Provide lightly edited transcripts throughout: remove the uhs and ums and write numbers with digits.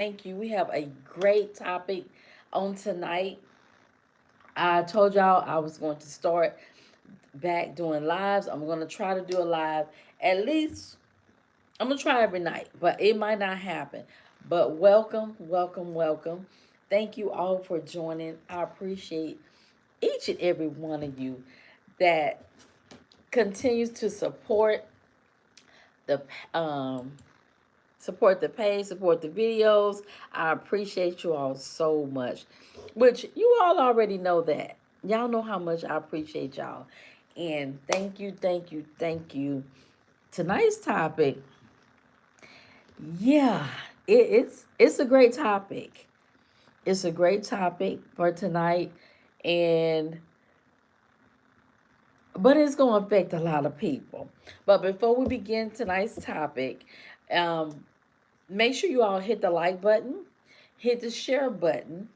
Thank you. We have a great topic on tonight. I told y'all I was going to start back doing lives. I'm going to try to do a live at least. I'm going to try every night, but it might not happen. But welcome, welcome, welcome. Thank you all for joining. I appreciate each and every one of you that continues to the um support the page, support the videos. I appreciate you all so much. Which you all already know that. Y'all know how much I appreciate y'all. And thank you, thank you, thank you. Tonight's topic, yeah, it's a great topic. It's a great topic for tonight, and but it's going to affect a lot of people. But before we begin tonight's topic, um, make sure you all hit the like button, hit the share button,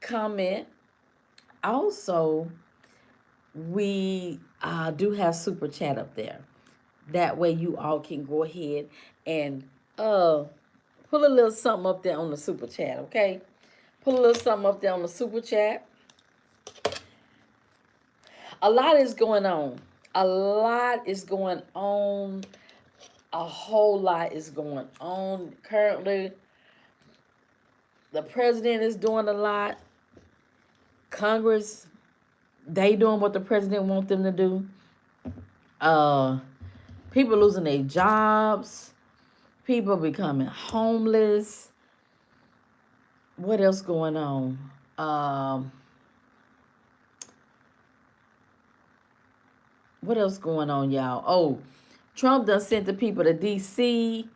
comment. Also, we do have super chat up there. That way, you all can go ahead and uh, put a little something up there on the super chat, okay? Put a little something up there on the super chat. A lot is going on. A lot is going on. A whole lot is going on currently. The president is doing a lot. Congress, they doing what the president wants them to do. Uh, People losing their jobs. People becoming homeless. What else going on? What else going on, y'all? Oh, Trump done sent the people to D.C.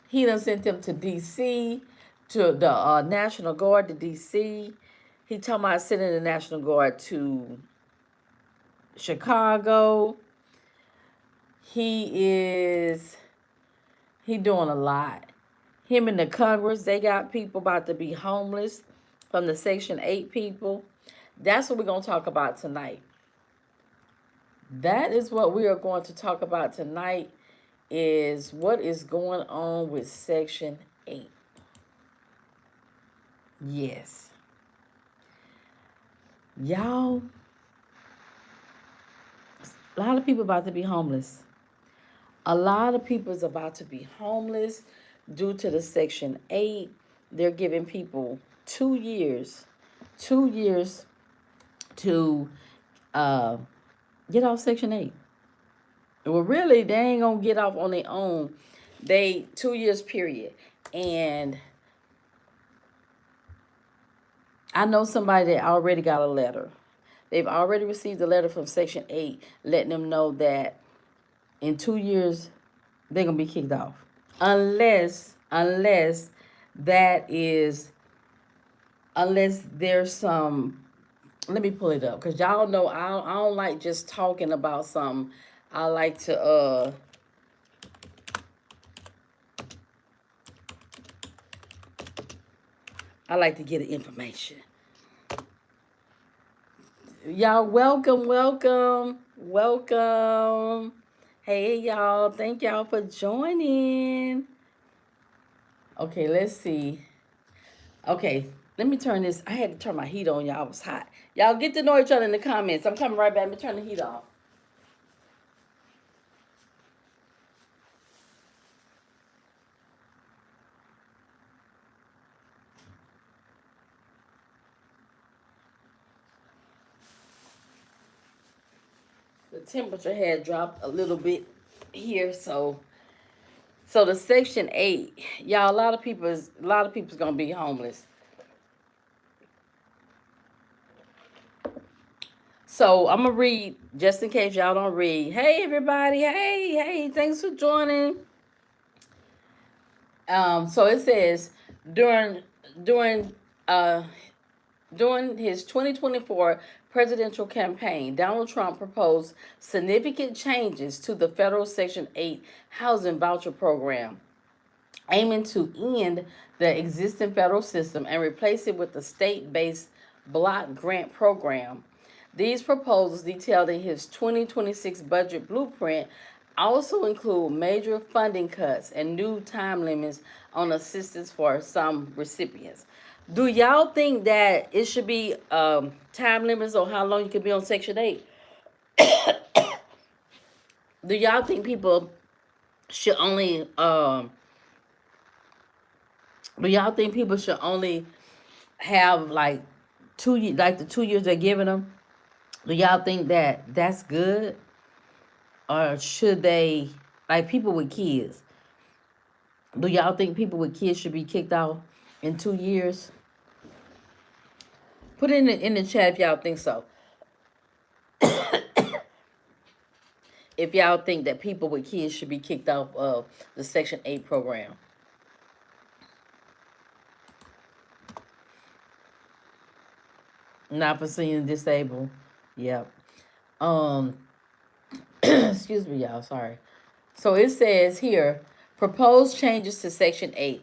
He done sent them to D.C. to the National Guard to D.C. He talking about sending the National Guard to Chicago. He doing a lot. Him and the Congress, they got people about to be homeless from the Section 8 people. That's what we're going to talk about tonight. That is what we are going to talk about tonight is what is going on with Section 8. Yes. Y'all, a lot of people about to be homeless. A lot of people is about to be homeless due to the Section 8. They're giving people 2 years, 2 years to uh, get off Section 8. Well, really, they ain't going to get off on their own. They 2 years period. And I know somebody that already got a letter. They've already received a letter from Section 8 letting them know that in 2 years they're going to be kicked off. Unless that is, unless there's some, let me pull it up because y'all know I don't like just talking about something. I like to, I like to get the information. Y'all, welcome, welcome, welcome. Hey, y'all. Thank y'all for joining. Okay, let's see. Okay, let me turn this. I had to turn my heat on, y'all. It was hot. Y'all get to know each other in the comments. I'm coming right back. Let me turn the heat on. The temperature had dropped a little bit here, so the Section 8, y'all, a lot of people's gonna be homeless. So I'm gonna read just in case y'all don't read. Hey everybody, hey, thanks for joining. So it says during during uh during his 2024 presidential campaign, Donald Trump proposed significant changes to the federal Section 8 housing voucher program, aiming to end the existing federal system and replace it with the state-based block grant program. These proposals, detailed in his 2026 budget blueprint, also include major funding cuts and new time limits on assistance for some recipients. Do y'all think that it should be time limits on how long you can be on Section 8? Do y'all think people should only do y'all think people should only have like 2 years, like the 2 years they're giving them? Do y'all think that that's good, or should they, like people with kids? Do y'all think people with kids should be kicked out in 2 years? Put it in the chat if y'all think so. If y'all think that people with kids should be kicked off of the Section 8 program. Not for seeing disabled. Yep. Excuse me, y'all. Sorry. So it says here, proposed changes to Section 8.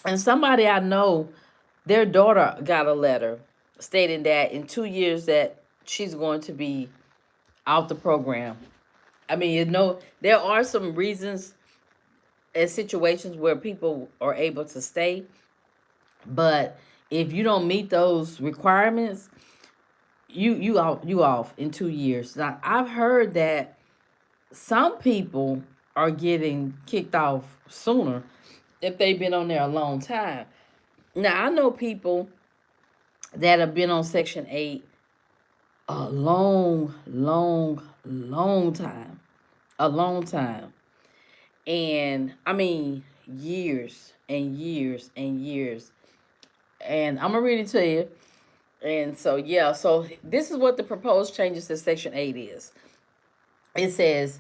And somebody I know, their daughter got a letter stating that in 2 years that she's going to be out the program. I mean, there are some reasons and situations where people are able to stay, but if you don't meet those requirements, you off in 2 years. Now, I've heard that some people are getting kicked off sooner if they've been on there a long time. Now, I know people that have been on Section 8 a long time. A long time. And I mean, years and years and years. And I'm going to read it to you. And so, yeah, so this is what the proposed changes to Section 8 is. It says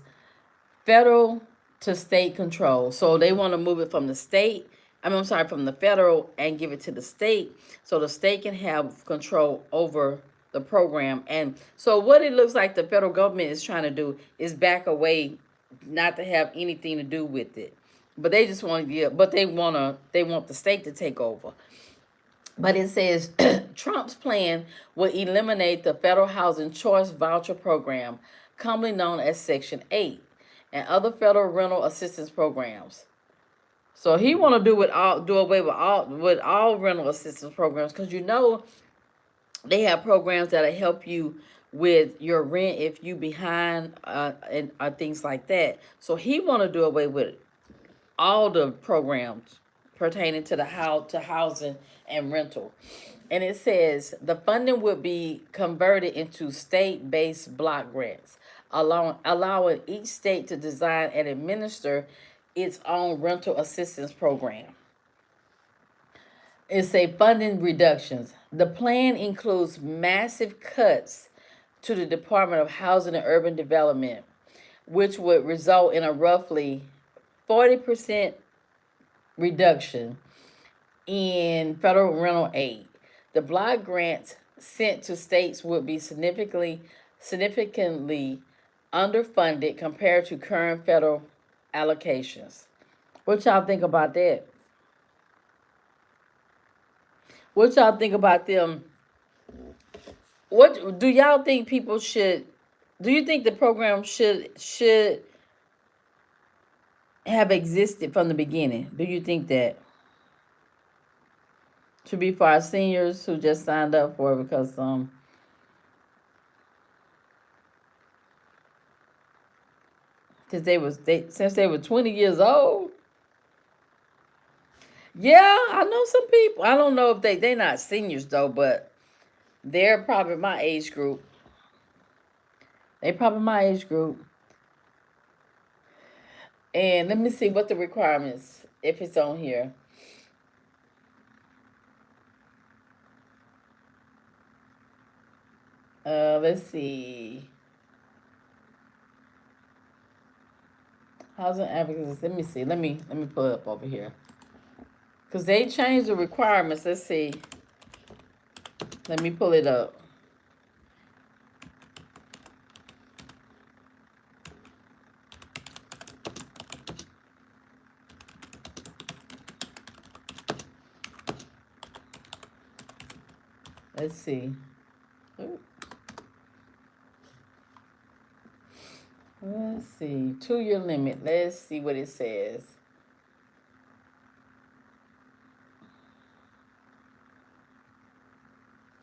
federal to state control. So they want to move it from the state, I'm sorry, from the federal and give it to the state so the state can have control over the program. And so what it looks like the federal government is trying to do is back away, not to have anything to do with it. But they just want to get, but they want the state to take over. But it says Trump's plan will eliminate the federal housing choice voucher program, commonly known as Section 8, and other federal rental assistance programs. So he want to do away with all rental assistance programs, because they have programs that'll help you with your rent if you behind and things like that. So he want to do away with all the programs pertaining to housing and rental. And it says the funding would be converted into state-based block grants, allowing each state to design and administer its own rental assistance program. It's a funding reductions. The plan includes massive cuts to the Department of Housing and Urban Development, which would result in a roughly 40% reduction in federal rental aid. The block grants sent to states would be significantly underfunded compared to current federal allocations. What y'all think about that? What y'all think about them? What do y'all think people should? Do you think the program should have existed from the beginning? Do you think that should be for our seniors who just signed up for it because since they were 20 years old? Yeah, I know some people. I don't know if they're not seniors though, but they're probably my age group. They probably my age group. And let me see what the requirements, if it's on here. Let's see. Housing advocates. Let me see. Let me pull it up over here. Because they changed the requirements. Let's see. Let me pull it up. Let's see. Ooh. Let's see. 2-year limit. Let's see what it says.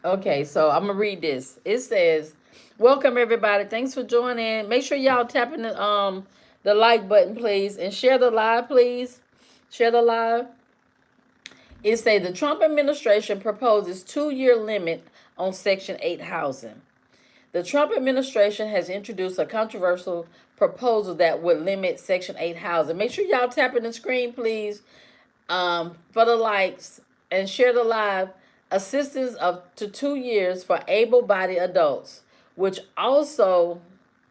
Okay, so I'm gonna read this. It says, "Welcome everybody. Thanks for joining. Make sure y'all tapping the like button, please, and share the live, please. Share the live." It say the Trump administration proposes 2-year limit on Section 8 housing. The Trump administration has introduced a controversial proposal that would limit Section 8 housing. Make sure y'all tapping the screen, please, for the likes, and share the live. Assistance up to 2 years for able-bodied adults, which also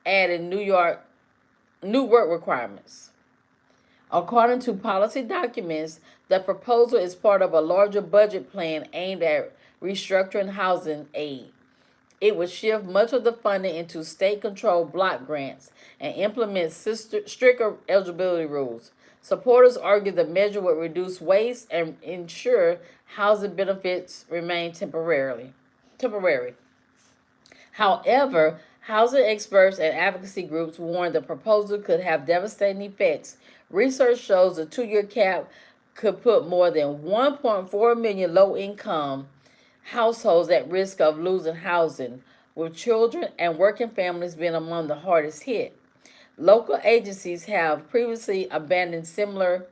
added new work requirements. According to policy documents, the proposal is part of a larger budget plan aimed at restructuring housing aid. It would shift much of the funding into state-controlled block grants and implement stricter eligibility rules. Supporters argue the measure would reduce waste and ensure housing benefits remain temporary. However, housing experts and advocacy groups warn the proposal could have devastating effects. Research shows a 2-year cap could put more than 1.4 million low-income households at risk of losing housing, with children and working families being among the hardest hit. Local agencies have previously abandoned similar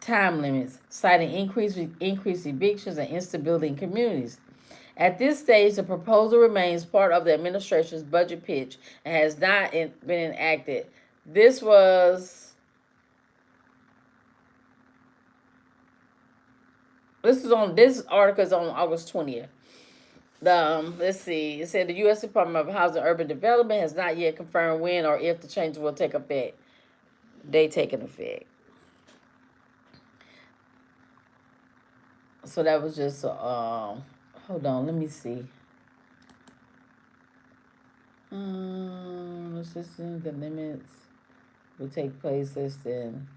time limits, citing increased evictions and instability in communities. At this stage, the proposal remains part of the administration's budget pitch and has not been enacted. This article is on August 20th. Let's see. It said the U.S. Department of Housing and Urban Development has not yet confirmed when or if the changes will take effect. They taking effect. So that was just hold on, let me see. Assisting the limits will take place less than.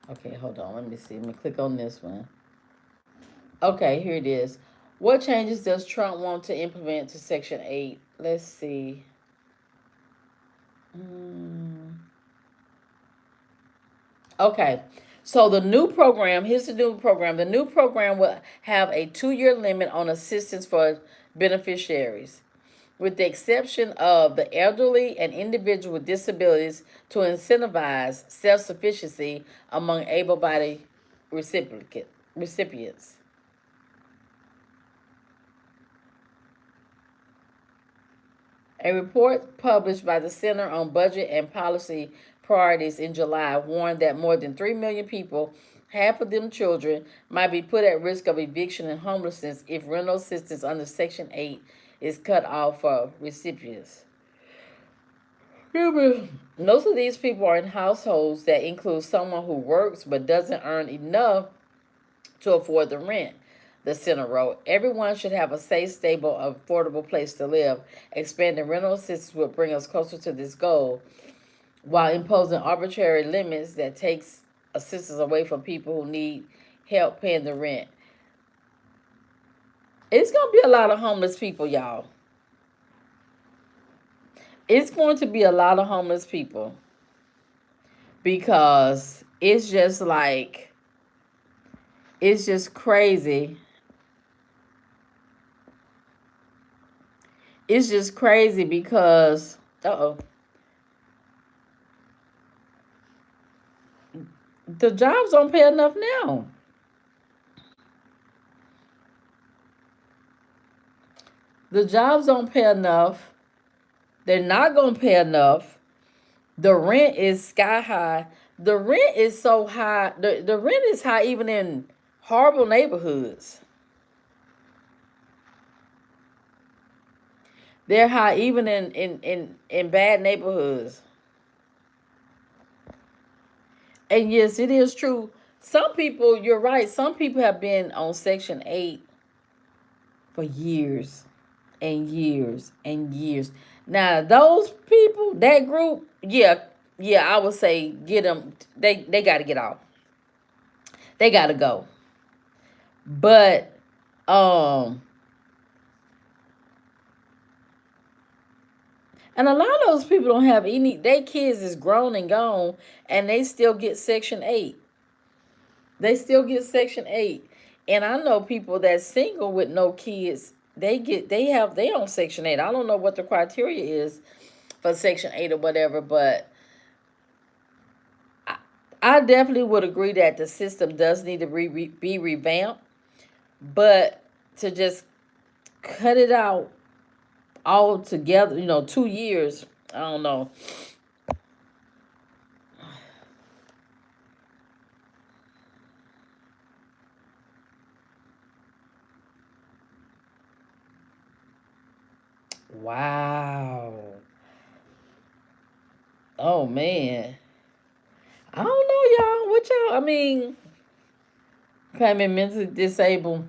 Okay, hold on. Let me see. Let me click on this one. Okay, here it is. What changes does Trump want to implement to Section 8? Let's see. Okay, so the new program, here's the new program. The new program will have a 2-year limit on assistance for beneficiaries, with the exception of the elderly and individuals with disabilities, to incentivize self-sufficiency among able-bodied recipients. A report published by the Center on Budget and Policy Priorities in July warned that more than 3 million people, half of them children, might be put at risk of eviction and homelessness if rental assistance under Section 8 is cut off for recipients. Most of these people are in households that include someone who works but doesn't earn enough to afford the rent. The center wrote, everyone should have a safe, stable, affordable place to live. Expanding rental assistance will bring us closer to this goal, while imposing arbitrary limits that takes assistance away from people who need help paying the rent. It's going to be a lot of homeless people, y'all. It's going to be a lot of homeless people, because it's just like, it's just crazy. It's just crazy because, the jobs don't pay enough now. The jobs don't pay enough. They're not going to pay enough. The rent is sky high. The rent is so high. The rent is high even in horrible neighborhoods. They're high even in bad neighborhoods. And yes, it is true. Some people, you're right, some people have been on Section 8 for years and years and years. Now, those people, that group, yeah, I would say get them, they got to get off. They got to go. But, And a lot of those people don't have any, their kids is grown and gone, and they still get Section 8. They still get Section 8. And I know people that's single with no kids, they on Section 8. I don't know what the criteria is for Section 8 or whatever, but I definitely would agree that the system does need to be revamped, but to just cut it out all together, 2 years, I don't know. Wow. Oh man. I don't know, y'all. What y'all? I mean, claiming mentally disabled.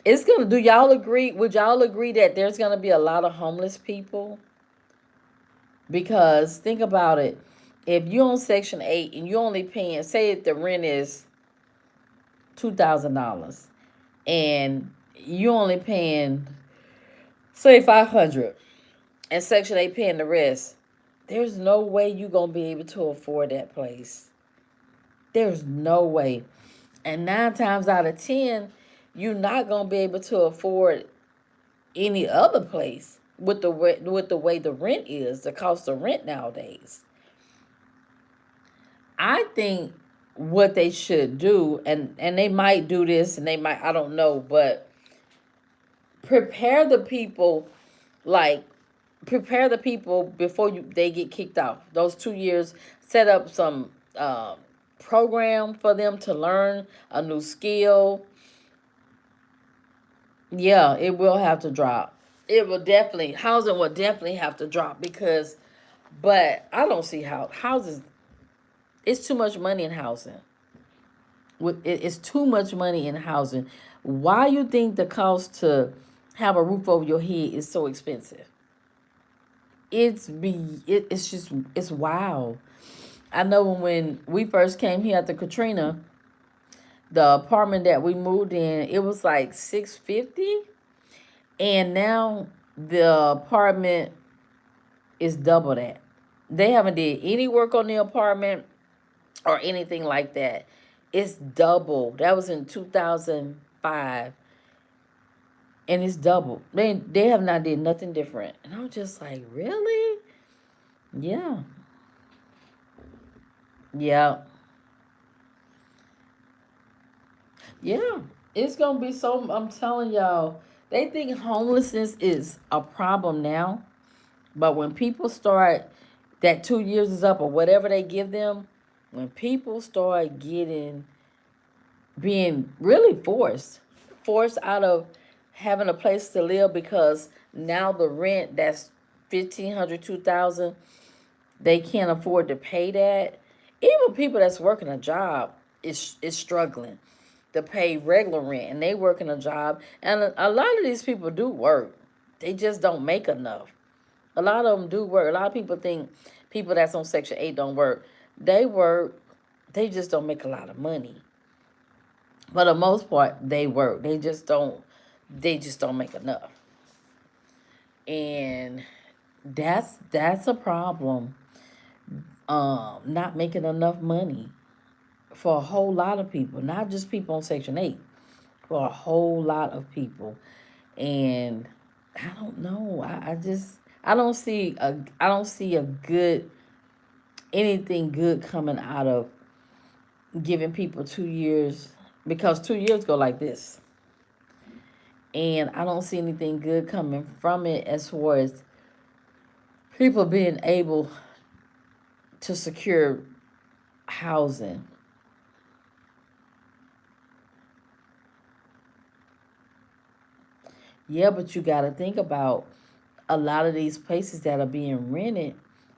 It's gonna. Do y'all agree? Would y'all agree that there's gonna be a lot of homeless people? Because think about it. If you're on Section 8 and you're only paying, say the rent is $2,000, and you're only paying, say, 500, and Section 8 paying the rest, there's no way you're gonna be able to afford that place. There's no way. And 9 times out of 10, you're not gonna be able to afford any other place with the way the rent is, the cost of rent nowadays. I think what they should do, and they might do this, and they might, I don't know, but prepare the people, like prepare the people before they get kicked out. Those 2 years, set up some program for them to learn a new skill. Yeah, it will have to drop. It will definitely, housing will definitely have to drop because, but I don't see how houses. It's too much money in housing. It's too much money in housing. Why you think the cost to have a roof over your head is so expensive? It's just, it's wild. I know when we first came here after Katrina, the apartment that we moved in, it was like 650, and now the apartment is double that. They haven't did any work on the apartment or anything like that. It's double. That was in 2005, and it's double. They have not did nothing different, and I'm just like, really? Yeah, yeah, yeah. It's gonna be so. I'm telling y'all, they think homelessness is a problem now, but when people start, that 2 years is up or whatever they give them, when people start being really forced out of having a place to live because now the rent that's 1,500, 2,000, they can't afford to pay that. Even people that's working a job is struggling to pay regular rent, and they working a job, and a lot of these people do work. They just don't make enough. A lot of them do work. A lot of people think people that's on Section 8 don't work. They work. They just don't make a lot of money. For the most part, they work. They just don't. They just don't make enough, and that's a problem. Not making enough money for a whole lot of people, not just people on Section 8, for a whole lot of people, and I don't know. I just I don't see a good anything good coming out of giving people 2 years, because 2 years go like this, and I don't see anything good coming from it as far as people being able to secure housing. Yeah, but you got to think about a lot of these places that are being rented.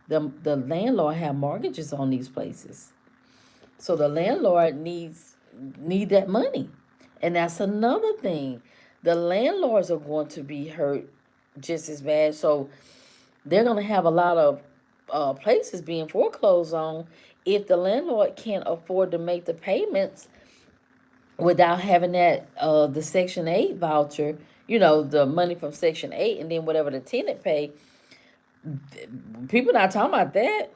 The landlord have mortgages on these places, so the landlord need that money, and that's another thing. The landlords are going to be hurt just as bad. So they're going to have a lot of places being foreclosed on if the landlord can't afford to make the payments without having that the Section 8 voucher. the money from Section 8 and then whatever the tenant pay. People not talking about that.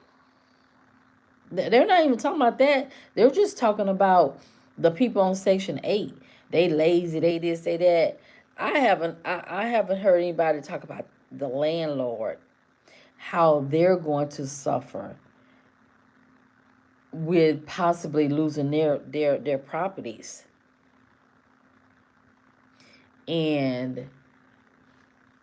They're not even talking about that. They're just talking about the people on Section 8. They lazy, they this, they that. I haven't heard anybody talk about the landlord, how they're going to suffer with possibly losing their properties. And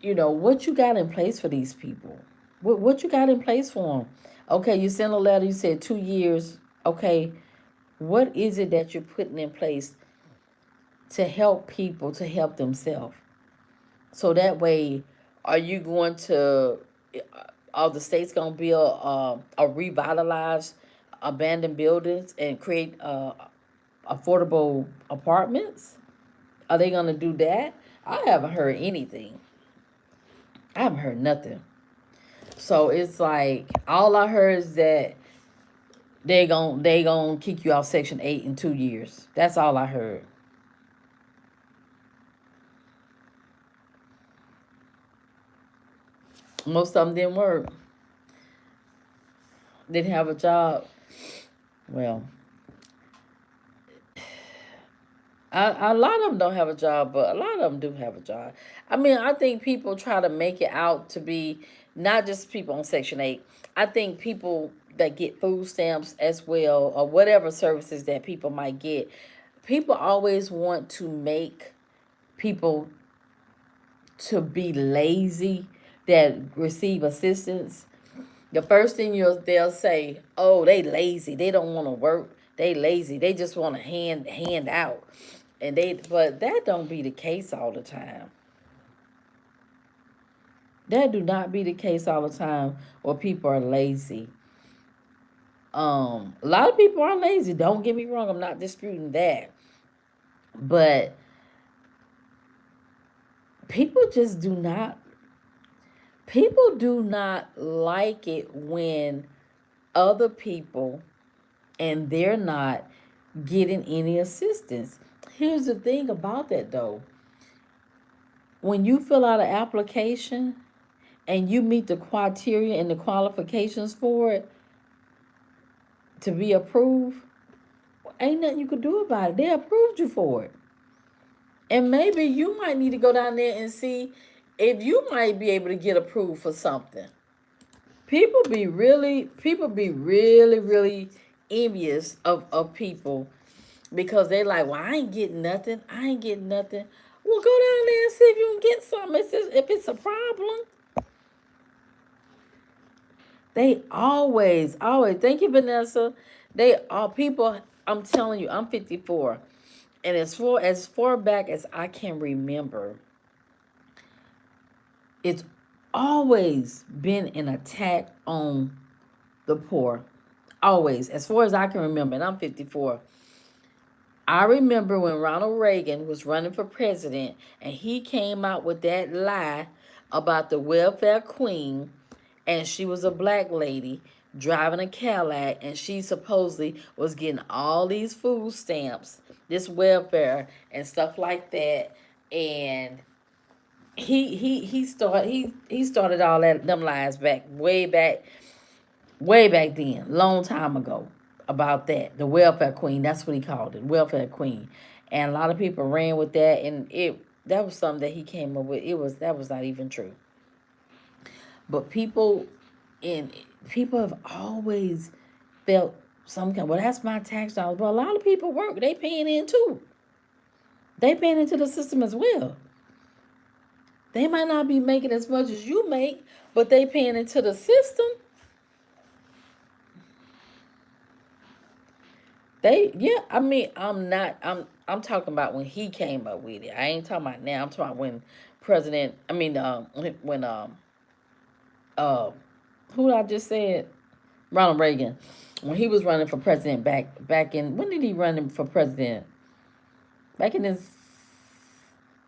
what you got in place for these people? What you got in place for them? Okay, you sent a letter, you said 2 years. Okay, what is it that you're putting in place to help people to help themselves? So that way, are you going to, are the states going to build a revitalized abandoned buildings and create affordable apartments? Are they going to do that? I haven't heard anything. I haven't heard nothing. So it's like all I heard is that they gon' kick you out Section 8 in 2 years. That's all I heard. Most of them didn't work. Didn't have a job. Well, a lot of them don't have a job, but a lot of them do have a job. I mean, I think people try to make it out to be not just people on Section 8. I think people that get food stamps as well, or whatever services that people might get. People always want to make people to be lazy that receive assistance. The first thing they'll say, "Oh, they lazy. They don't want to work. They lazy. They just want to hand out." But that don't be the case all the time. That do not be the case all the time where people are lazy. A lot of people are lazy. Don't get me wrong. I'm not disputing that, but people just do not. People do not like it when other people and they're not getting any assistance. Here's the thing about that though. When you fill out an application and you meet the criteria and the qualifications for it to be approved, ain't nothing you could do about it. They approved you for it. And maybe you might need to go down there and see if you might be able to get approved for something. People be really envious of people because they like, well, I ain't getting nothing. I ain't getting nothing. Well, go down there and see if you can get something. If it's a problem. They always. Thank you, Vanessa. They are people. I'm telling you, I'm 54, and as far back as I can remember, it's always been an attack on the poor. Always, as far as I can remember, and I'm 54. I remember when Ronald Reagan was running for president and he came out with that lie about the welfare queen, and she was a black lady driving a Cadillac, and she supposedly was getting all these food stamps, this welfare and stuff like that. And he started all that them lies way back then, long time ago, about that. The welfare queen, that's what he called it, welfare queen. And a lot of people ran with that, and that was something that he came up with. That was not even true. But and people have always felt some kind. Well, that's my tax dollars. But a lot of people work. They paying in too. They paying into the system as well. They might not be making as much as you make, but they paying into the system. Yeah, I mean, I'm talking about when he came up with it. I ain't talking about now. I'm talking about when President, I mean, when uh, who I just said, Ronald Reagan, when he was running for president back in, when did he run for president? Back in his,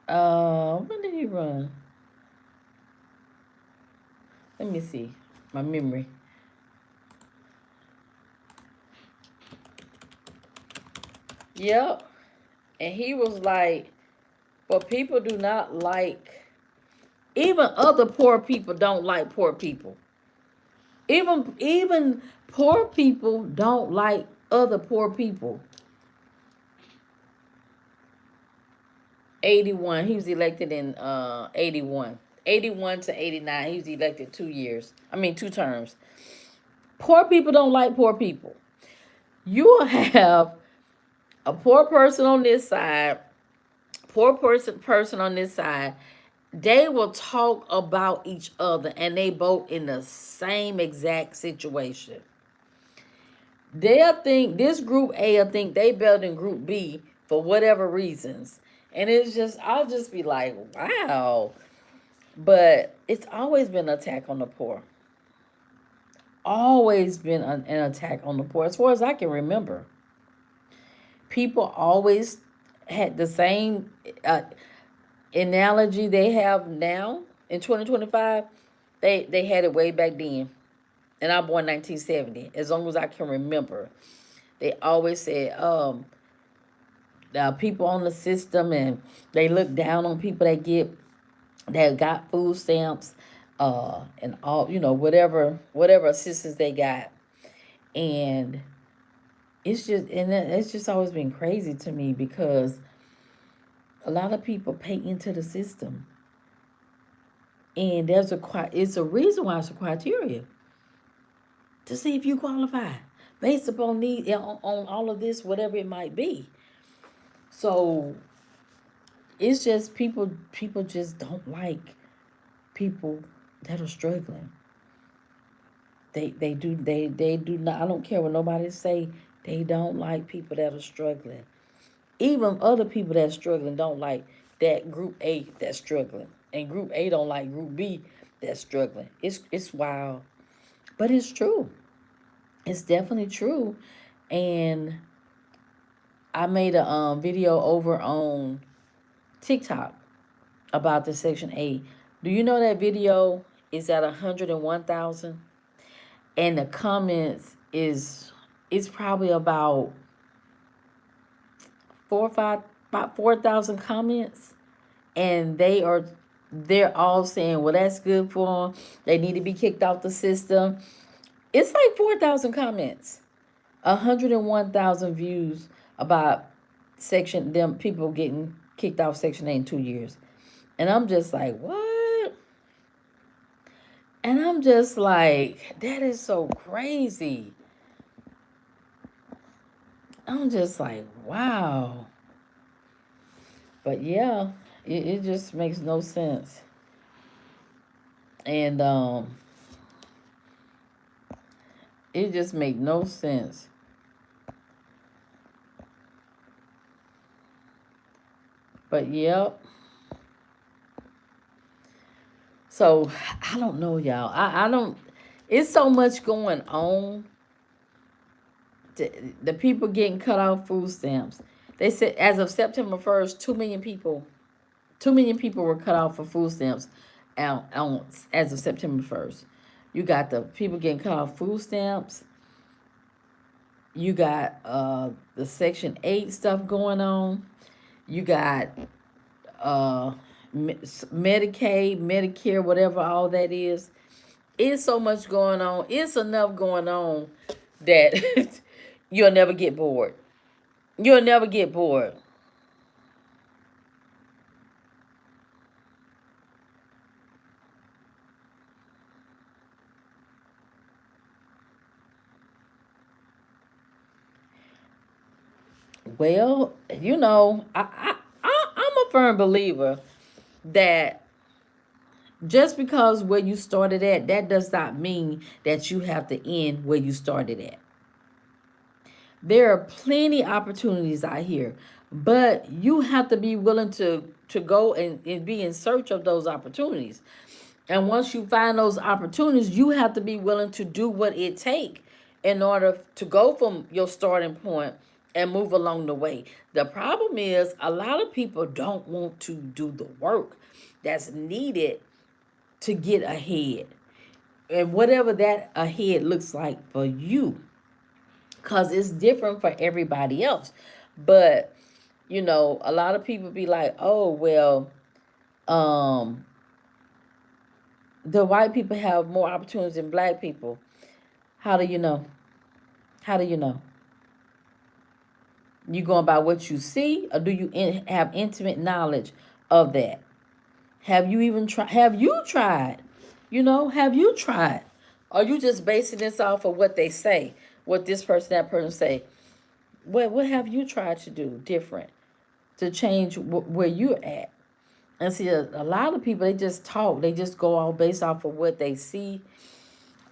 when did he run? Let me see, my memory. Yep, and he was like, But people do not like, even other poor people don't like poor people. Even poor people don't like other poor people. 81. He was elected in 81. 81 to 89. He was elected 2 years. I mean 2 terms. Poor people don't like poor people. You will have a poor person on this side, poor person on this side. They will talk about each other and they both in the same exact situation. They'll think this group A will think they better than group B for whatever reasons. And it's just, I'll just be like, wow. But it's always been an attack on the poor. Always been an attack on the poor, as far as I can remember. People always had the same analogy they have now in 2025. They had it way back then. And I'm born 1970. As long as I can remember, they always said, people on the system, and they look down on people that got food stamps, and all, whatever assistance they got. And it's just always been crazy to me, because a lot of people pay into the system, and it's a reason why it's a criteria to see if you qualify based upon need, on all of this, whatever it might be. So it's just people just don't like people that are struggling. They do not, I don't care what nobody say, they don't like people that are struggling. Even other people that are struggling don't like that group A that's struggling. And group A don't like group B that's struggling. It's wild. But it's true. It's definitely true. And I made a video over on TikTok about the Section 8. Do you know that video is at 101,000? And the comments is probably about about 4,000 comments. And they're all saying, well, that's good for them. They need to be kicked off the system. It's like 4,000 comments. 101,000 views about them people getting kicked off Section 8 in 2 years. And I'm just like, what? And I'm just like, that is so crazy. I'm just like, wow. But yeah, it just makes no sense. And it just makes no sense. But yep. So I don't know, y'all. I don't. It's so much going on. The people getting cut off food stamps. They said as of September 1st, 2 million people, 2 million people were cut off for food stamps. As of September 1st, you got the people getting cut off food stamps. You got the Section 8 stuff going on. You got Medicaid, Medicare, whatever all that is. It's so much going on. It's enough going on that you'll never get bored. You'll never get bored. Well, I'm a firm believer that just because where you started at, that does not mean that you have to end where you started at. There are plenty opportunities out here, but you have to be willing to go and be in search of those opportunities. And once you find those opportunities, you have to be willing to do what it takes in order to go from your starting point and move along the way. The problem is a lot of people don't want to do the work that's needed to get ahead. And whatever that ahead looks like for you, because it's different for everybody else. But You know, a lot of people be like, oh, well, um, the white people have more opportunities than black people. How do you know? How do you know? You going by what you see, or do you have intimate knowledge of that? Have you even tried? Have you tried? You know, have you tried? Are you just basing this off of what they say, what this person, that person say? What have you tried to do different to change where you're at? And see, a lot of people, they just talk. They just go all based off of what they see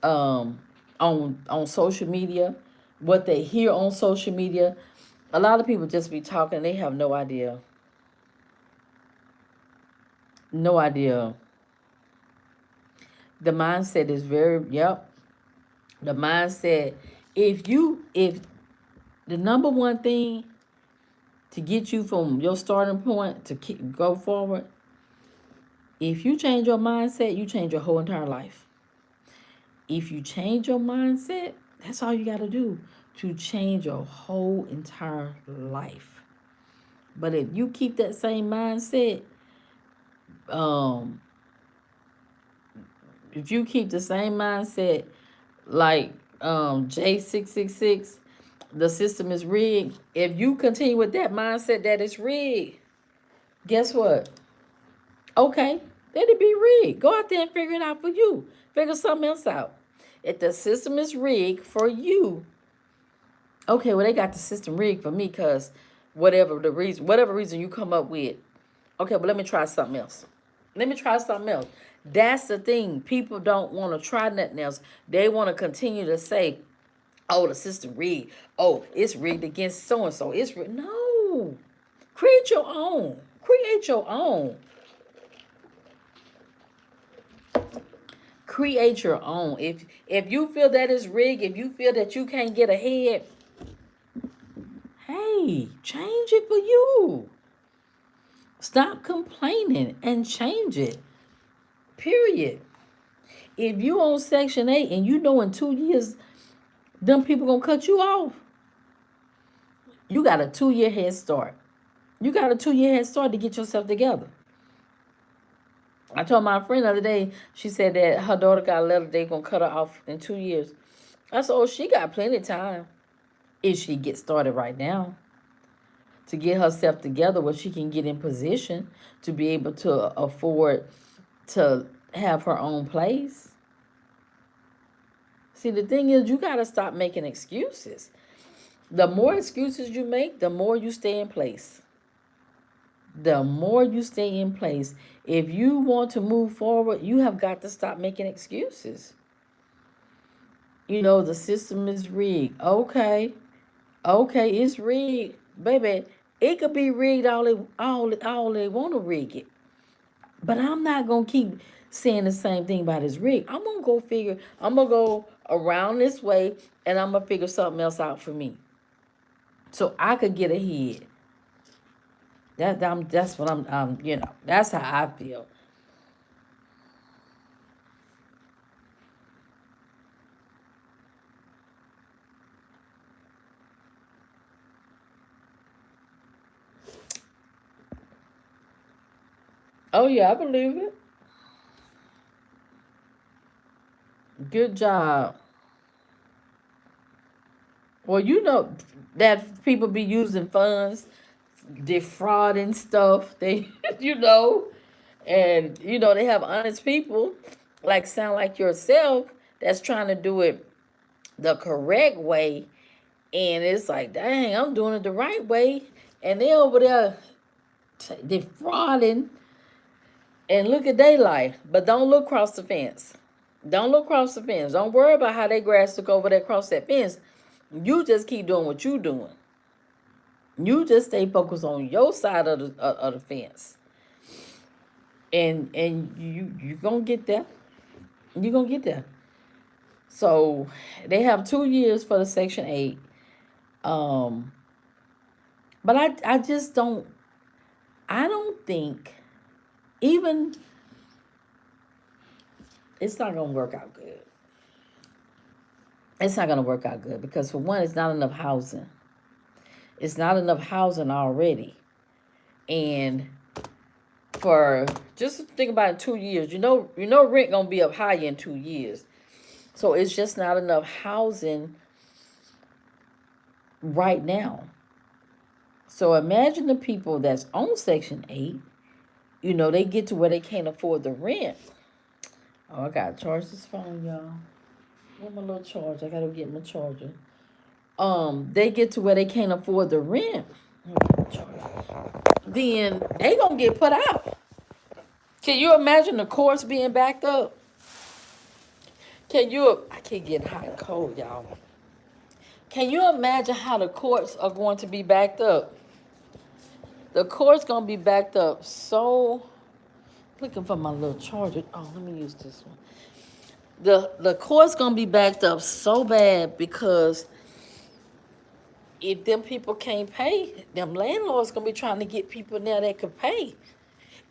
um, on social media, what they hear on social media. A lot of people just be talking. They have no idea. No idea. The mindset is very, yep. The mindset, if the number one thing to get you from your starting point to go forward, if you change your mindset, you change your whole entire life. If you change your mindset, that's all you got to do to change your whole entire life. But if you keep that same mindset, um, if you keep the same mindset like J666, the system is rigged. If you continue with that mindset that it's rigged, guess what? Okay, let it be rigged. Go out there and figure it out for you. Figure something else out. If the system is rigged for you, okay, well, they got the system rigged for me because whatever reason you come up with, okay, but let me try something else. Let me try something else. That's the thing. People don't want to try nothing else. They want to continue to say, oh, the system rigged. Oh, it's rigged against so and so. It's rigged. No. Create your own. Create your own. Create your own. If you feel that it's rigged, if you feel that you can't get ahead, hey, change it for you. Stop complaining and change it. Period. If you on Section 8 and you know in 2 years them people gonna cut you off, you got a 2 year head start. You got a 2 year head start to get yourself together. I told my friend the other day, she said that her daughter got a letter, they gonna cut her off in 2 years. I said, oh, she got plenty of time if she gets started right now to get herself together where she can get in position to be able to afford to have her own place. See, the thing is, you got to stop making excuses. The more excuses you make, the more you stay in place. The more you stay in place. If you want to move forward, you have got to stop making excuses. You know, the system is rigged. Okay. Okay, it's rigged. Baby, it could be rigged all they want to rig it. But I'm not going to keep saying the same thing about this rig. I'm going to go around this way and I'm going to figure something else out for me. So I could get ahead. That's what that's how I feel. Oh yeah, I believe it. Good job. Well, you know that people be using funds, defrauding stuff. They, you know, and they have honest people, like sound like yourself, that's trying to do it the correct way, and it's like, dang, I'm doing it the right way, and they over there defrauding, and look at their life. But don't look across the fence. Don't look across the fence. Don't worry about how they grass took over there across that fence. You just keep doing what you doing. You just stay focused on your side of the fence, and you gonna get there. You gonna get there. So they have 2 years for the Section 8. Um, but I just don't. I don't think even it's not gonna work out good. It's not gonna work out good because for one, it's not enough housing. It's not enough housing already. And for just think about in 2 years, rent gonna be up higher in 2 years. So it's just not enough housing right now. So imagine the people that's on Section 8, they get to where they can't afford the rent. Oh, I gotta charge this phone, y'all. Where's my little charge? I gotta get my charger. They get to where they can't afford the rent. Then they gonna get put out. Can you imagine the courts being backed up? I can't get hot and cold, y'all. Can you imagine how the courts are going to be backed up? The court's gonna be backed up so. Looking for my little charger. Oh, let me use this one. The court's gonna be backed up so bad because if them people can't pay, them landlords gonna be trying to get people there that could pay.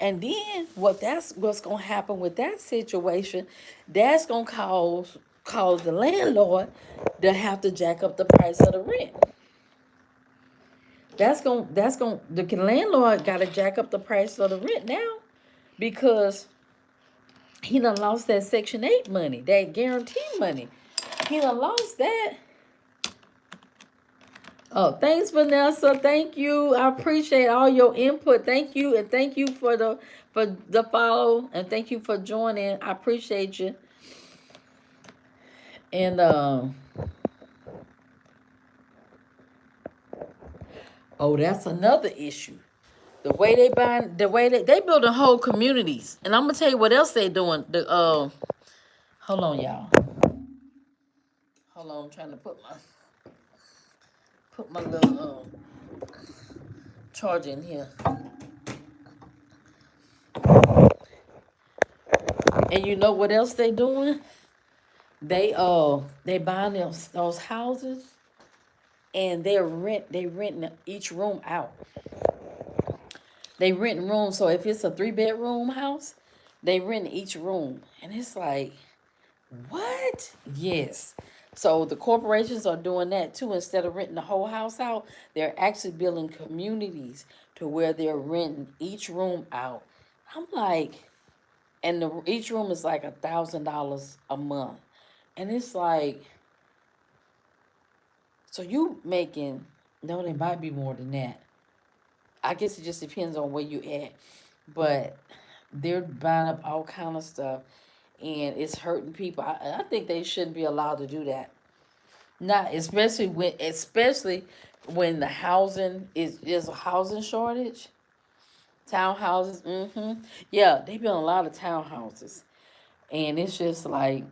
And then what's gonna happen with that situation, that's gonna cause the landlord to have to jack up the price of the rent. The landlord gotta jack up the price of the rent now because he done lost that Section 8 money, that guarantee money. He done lost that. Oh, thanks, Vanessa. Thank you. I appreciate all your input. Thank you, and thank you for the follow, and thank you for joining. I appreciate you. And oh, that's another issue. The way they building whole communities, and I'm gonna tell you what else they doing. Hold on, y'all. Hold on, I'm trying to put my little charger in here. And you know what else they doing? They buying those houses, and they renting each room out. They renting rooms. So if it's a 3-bedroom house, they rent each room, and it's like, what? Yes. So the corporations are doing that too. Instead of renting the whole house out, they're actually building communities to where they're renting each room out. I'm like, and each room is like $1,000 a month, and it's like, so you making, no, they might be more than that. I guess it just depends on where you at, but they're buying up all kind of stuff, and it's hurting people. I think they shouldn't be allowed to do that. Not especially when the housing is a housing shortage. Townhouses, yeah, they build a lot of townhouses, and it's just like,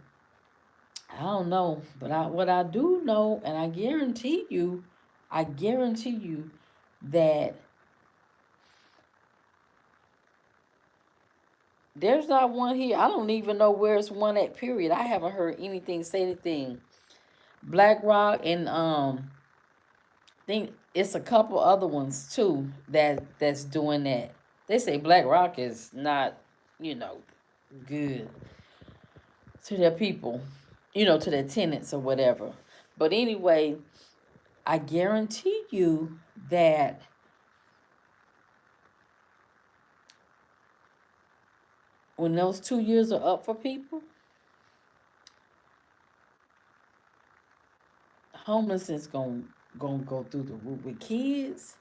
I don't know, but what I do know, and I guarantee you that there's not one here. I don't even know where's one at. Period. I haven't heard anything say anything. BlackRock and think it's a couple other ones too that's doing that. They say BlackRock is not, you know, good to their people, to their tenants or whatever. But anyway, I guarantee you that when those 2 years are up for people, homelessness gonna go through the roof with kids.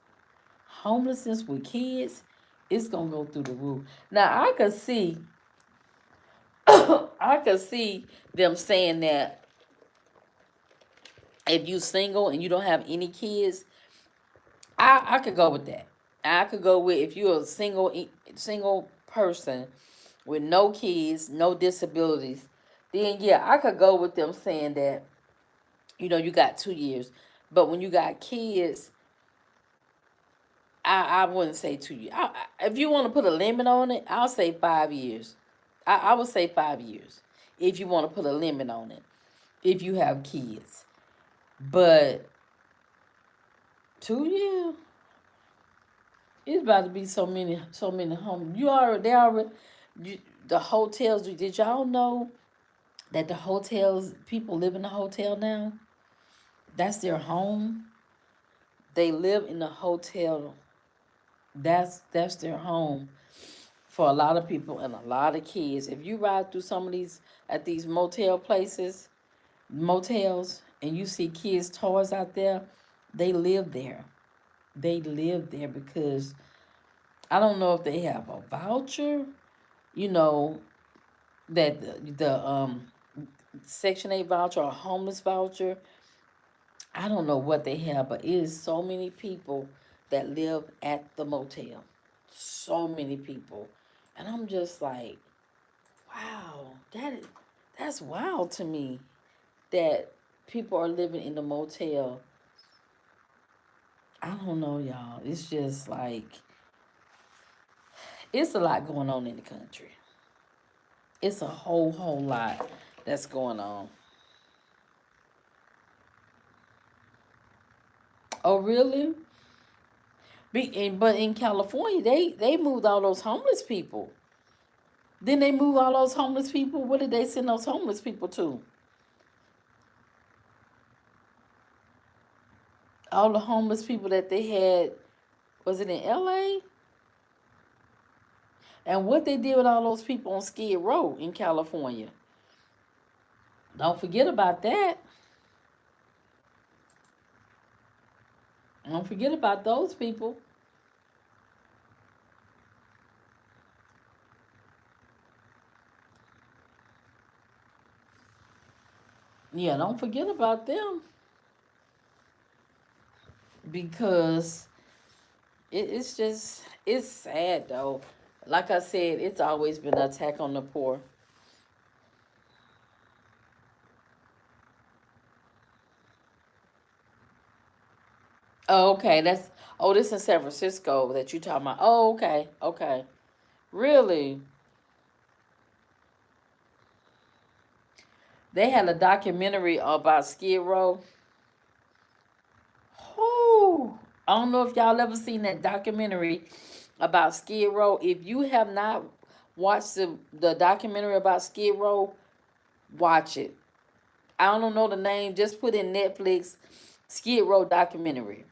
Homelessness with kids, it's gonna go through the roof. Now I could see, I could see them saying that if you single and you don't have any kids, I could go with that. I could go with if you're a single person with no kids, no disabilities, then yeah, I could go with them saying that you got 2 years. But when you got kids, I wouldn't say 2 years. If you want to put a limit on it, I'll say 5 years. I would say 5 years if you want to put a limit on it. If you have kids, but 2 years, it's about to be so many homes. The hotels. Did y'all know that the hotels, people live in the hotel now? That's their home. They live in the hotel. That's their home for a lot of people and a lot of kids. If you ride through some of these at these motels, and you see kids' toys out there, they live there. They live there because I don't know if they have a voucher, you know, that the Section 8 voucher or homeless voucher. I don't know what they have, but it is so many people that live at the motel. So many people. And I'm just like, wow, that's wild to me that people are living in the motel. I don't know, y'all. It's just like it's a lot going on in the country. It's a whole lot that's going on. Oh, really? But in California, they moved all those homeless people. Then they move all those homeless people. What did they send those homeless people to? All the homeless people that they had, was it in LA? And what they did with all those people on Skid Row in California? Don't forget about that. Don't forget about those people. Yeah, don't forget about them because it's just it's sad though. Like I said, it's always been an attack on the poor. Oh, okay. This in San Francisco that you talking about. Oh, okay, okay. Really? They had a documentary about Skid Row. Whoo! I don't know if y'all ever seen that documentary about Skid Row. If you have not watched the documentary about Skid Row, watch it. I don't know the name. Just put in Netflix Skid Row documentary.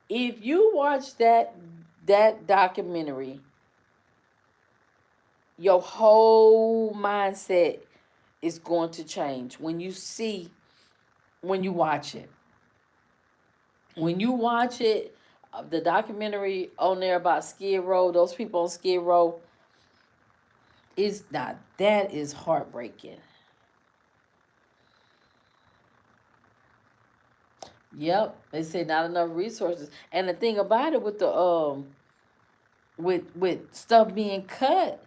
If you watch that documentary, your whole mindset is going to change when you watch it. When you watch it, the documentary on there about Skid Row, those people on Skid Row, is not that is heartbreaking. Yep, they say not enough resources, and the thing about it with the with stuff being cut,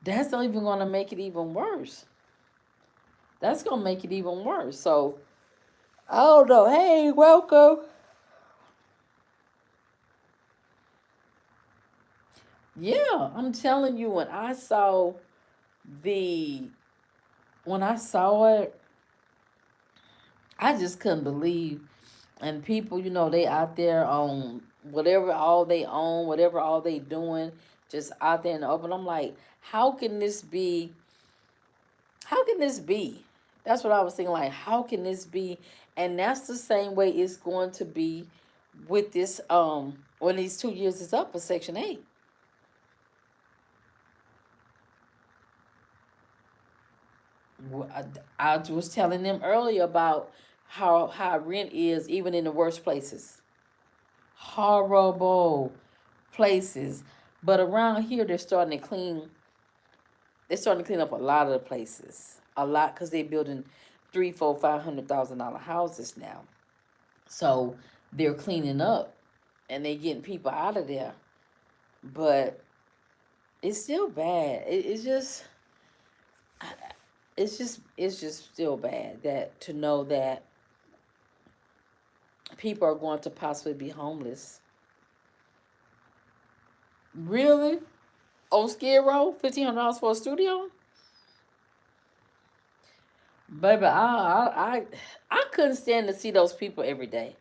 that's not even going to make it even worse. That's going to make it even worse. So I don't know. Hey, welcome. Yeah, I'm telling you, the when I saw it, I just couldn't believe. And people, they out there on whatever all they own, whatever all they doing, just out there in the open. I'm like, how can this be? How can this be? That's what I was thinking. Like, how can this be? And that's the same way it's going to be with this. When these 2 years is up for Section 8. I was telling them earlier about how rent is even in the worst places. Horrible places. But around here, they're starting to clean up a lot of the places. A lot because they're building three, four, $500,000 houses now. So they're cleaning up and they're getting people out of there. But it's still bad. It's just still bad that to know that people are going to possibly be homeless. Really? On Skid Row, $1,500 for a studio? Baby, I couldn't stand to see those people every day.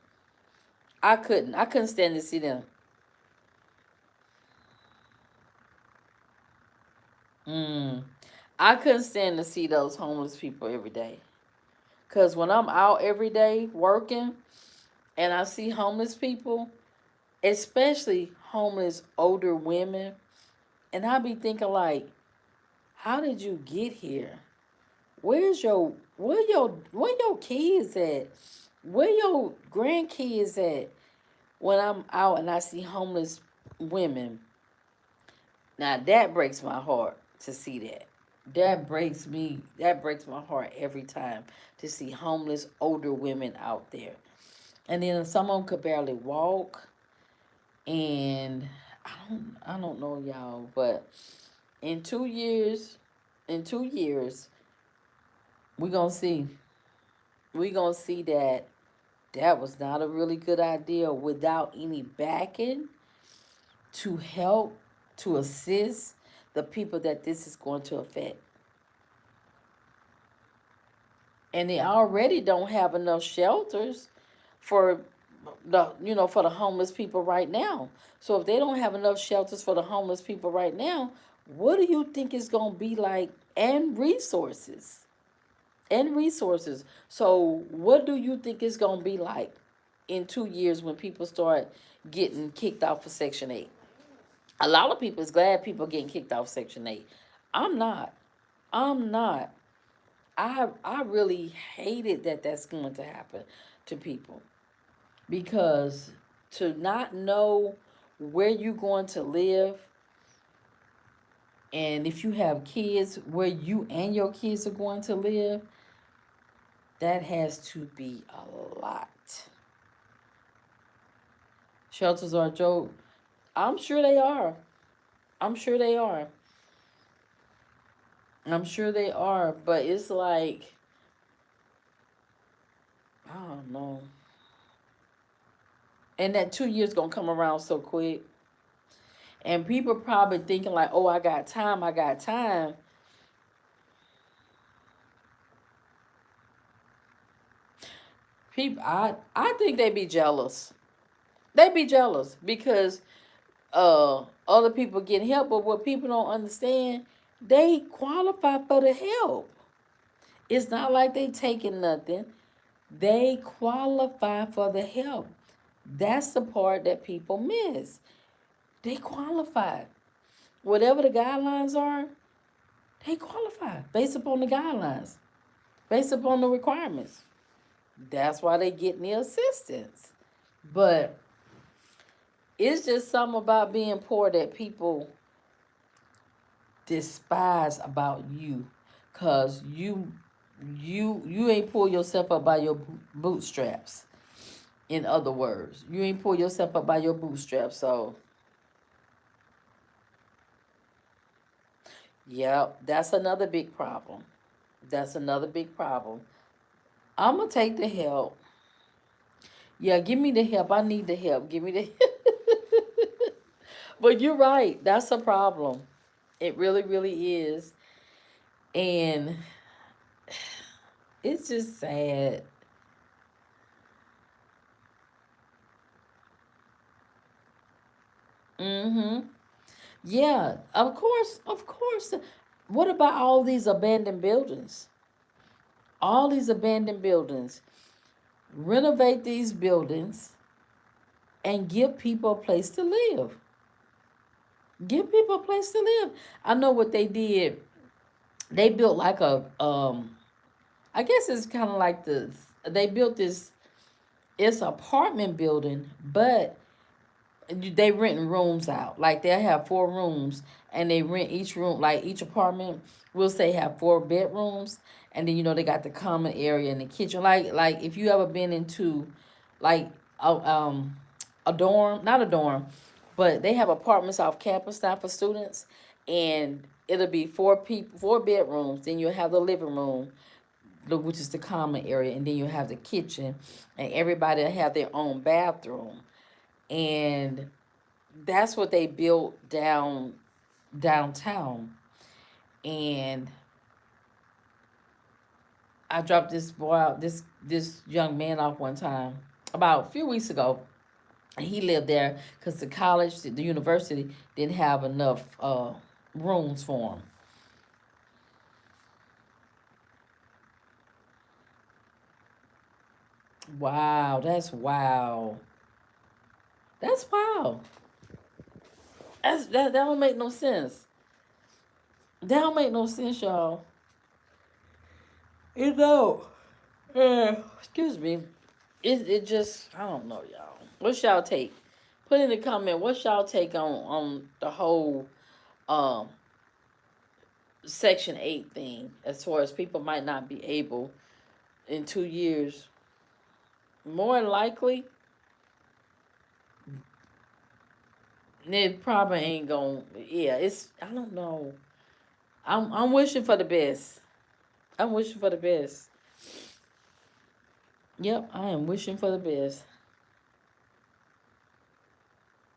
I couldn't. I couldn't stand to see them. Mm. I couldn't stand to see those homeless people every day. Cause when I'm out every day working and I see homeless people, especially homeless older women. And I be thinking like, how did you get here? Where your kids at? Where your grandkids at? When I'm out and I see homeless women, now that breaks my heart to see that. That breaks my heart every time to see homeless older women out there. And then some of them could barely walk. And I don't know y'all, but in 2 years, in 2 years, we gonna see. We gonna see that that was not a really good idea without any backing to help, to assist the people that this is going to affect. And they already don't have enough shelters for for the homeless people right now. So if they don't have enough shelters for the homeless people right now, what do you think it's going to be like? And resources, so what do you think it's going to be like in 2 years when people start getting kicked off of Section 8? A lot of people is glad people getting kicked off Section 8. I'm not. I'm not. I really hated that that's going to happen to people, because to not know where you're going to live, and if you have kids, where you and your kids are going to live, that has to be a lot. Shelters are a joke. I'm sure they are. I'm sure they are. I'm sure they are. But it's like, I don't know. And that 2 years gonna come around so quick. And people probably thinking like, oh, I got time, I got time. People, I think they be jealous. They be jealous because other people getting help, but what people don't understand, they qualify for the help. It's not like they taking nothing. They qualify for the help. That's the part that people miss. They qualify. Whatever the guidelines are, they qualify based upon the guidelines, based upon the requirements. That's why they get the assistance. But it's just something about being poor that people despise about you, cause you ain't pull yourself up by your bootstraps. In other words, you ain't pull yourself up by your bootstraps. So, yeah, that's another big problem. That's another big problem. I'm gonna take the help. Yeah, give me the help. I need the help. Give me the. But you're right. That's a problem. It really, really is, and it's just sad. Mm-hmm. Yeah, of course, of course. What about all these abandoned buildings? All these abandoned buildings. Renovate these buildings and give people a place to live. Give people a place to live. I know what they did. They built like a I guess it's kind of like this. They built this. It's an apartment building, but they renting rooms out. Like they have 4 rooms, and they rent each room. Like each apartment, we'll say have 4 bedrooms, and then they got the common area and the kitchen. Like if you ever been into, like a dorm, not a dorm, but they have apartments off campus now for students, and it'll be 4 people, 4 bedrooms. Then you'll have the living room, which is the common area, and then you have the kitchen, and everybody will have their own bathroom. And that's what they built downtown. And I dropped this boy out, this young man off one time about a few weeks ago. And he lived there because the college, the university didn't have enough rooms for him. Wow, that's wow. That's wild. That don't make no sense. That don't make no sense, y'all. It don't. Excuse me. It just I don't know, y'all. What's y'all take? Put in the comment. What's y'all take on the whole um Section 8 thing? As far as people might not be able in 2 years, more than likely, it probably ain't gonna. Yeah, it's I don't know. I'm wishing for the best. I'm wishing for the best. Yep, I am wishing for the best.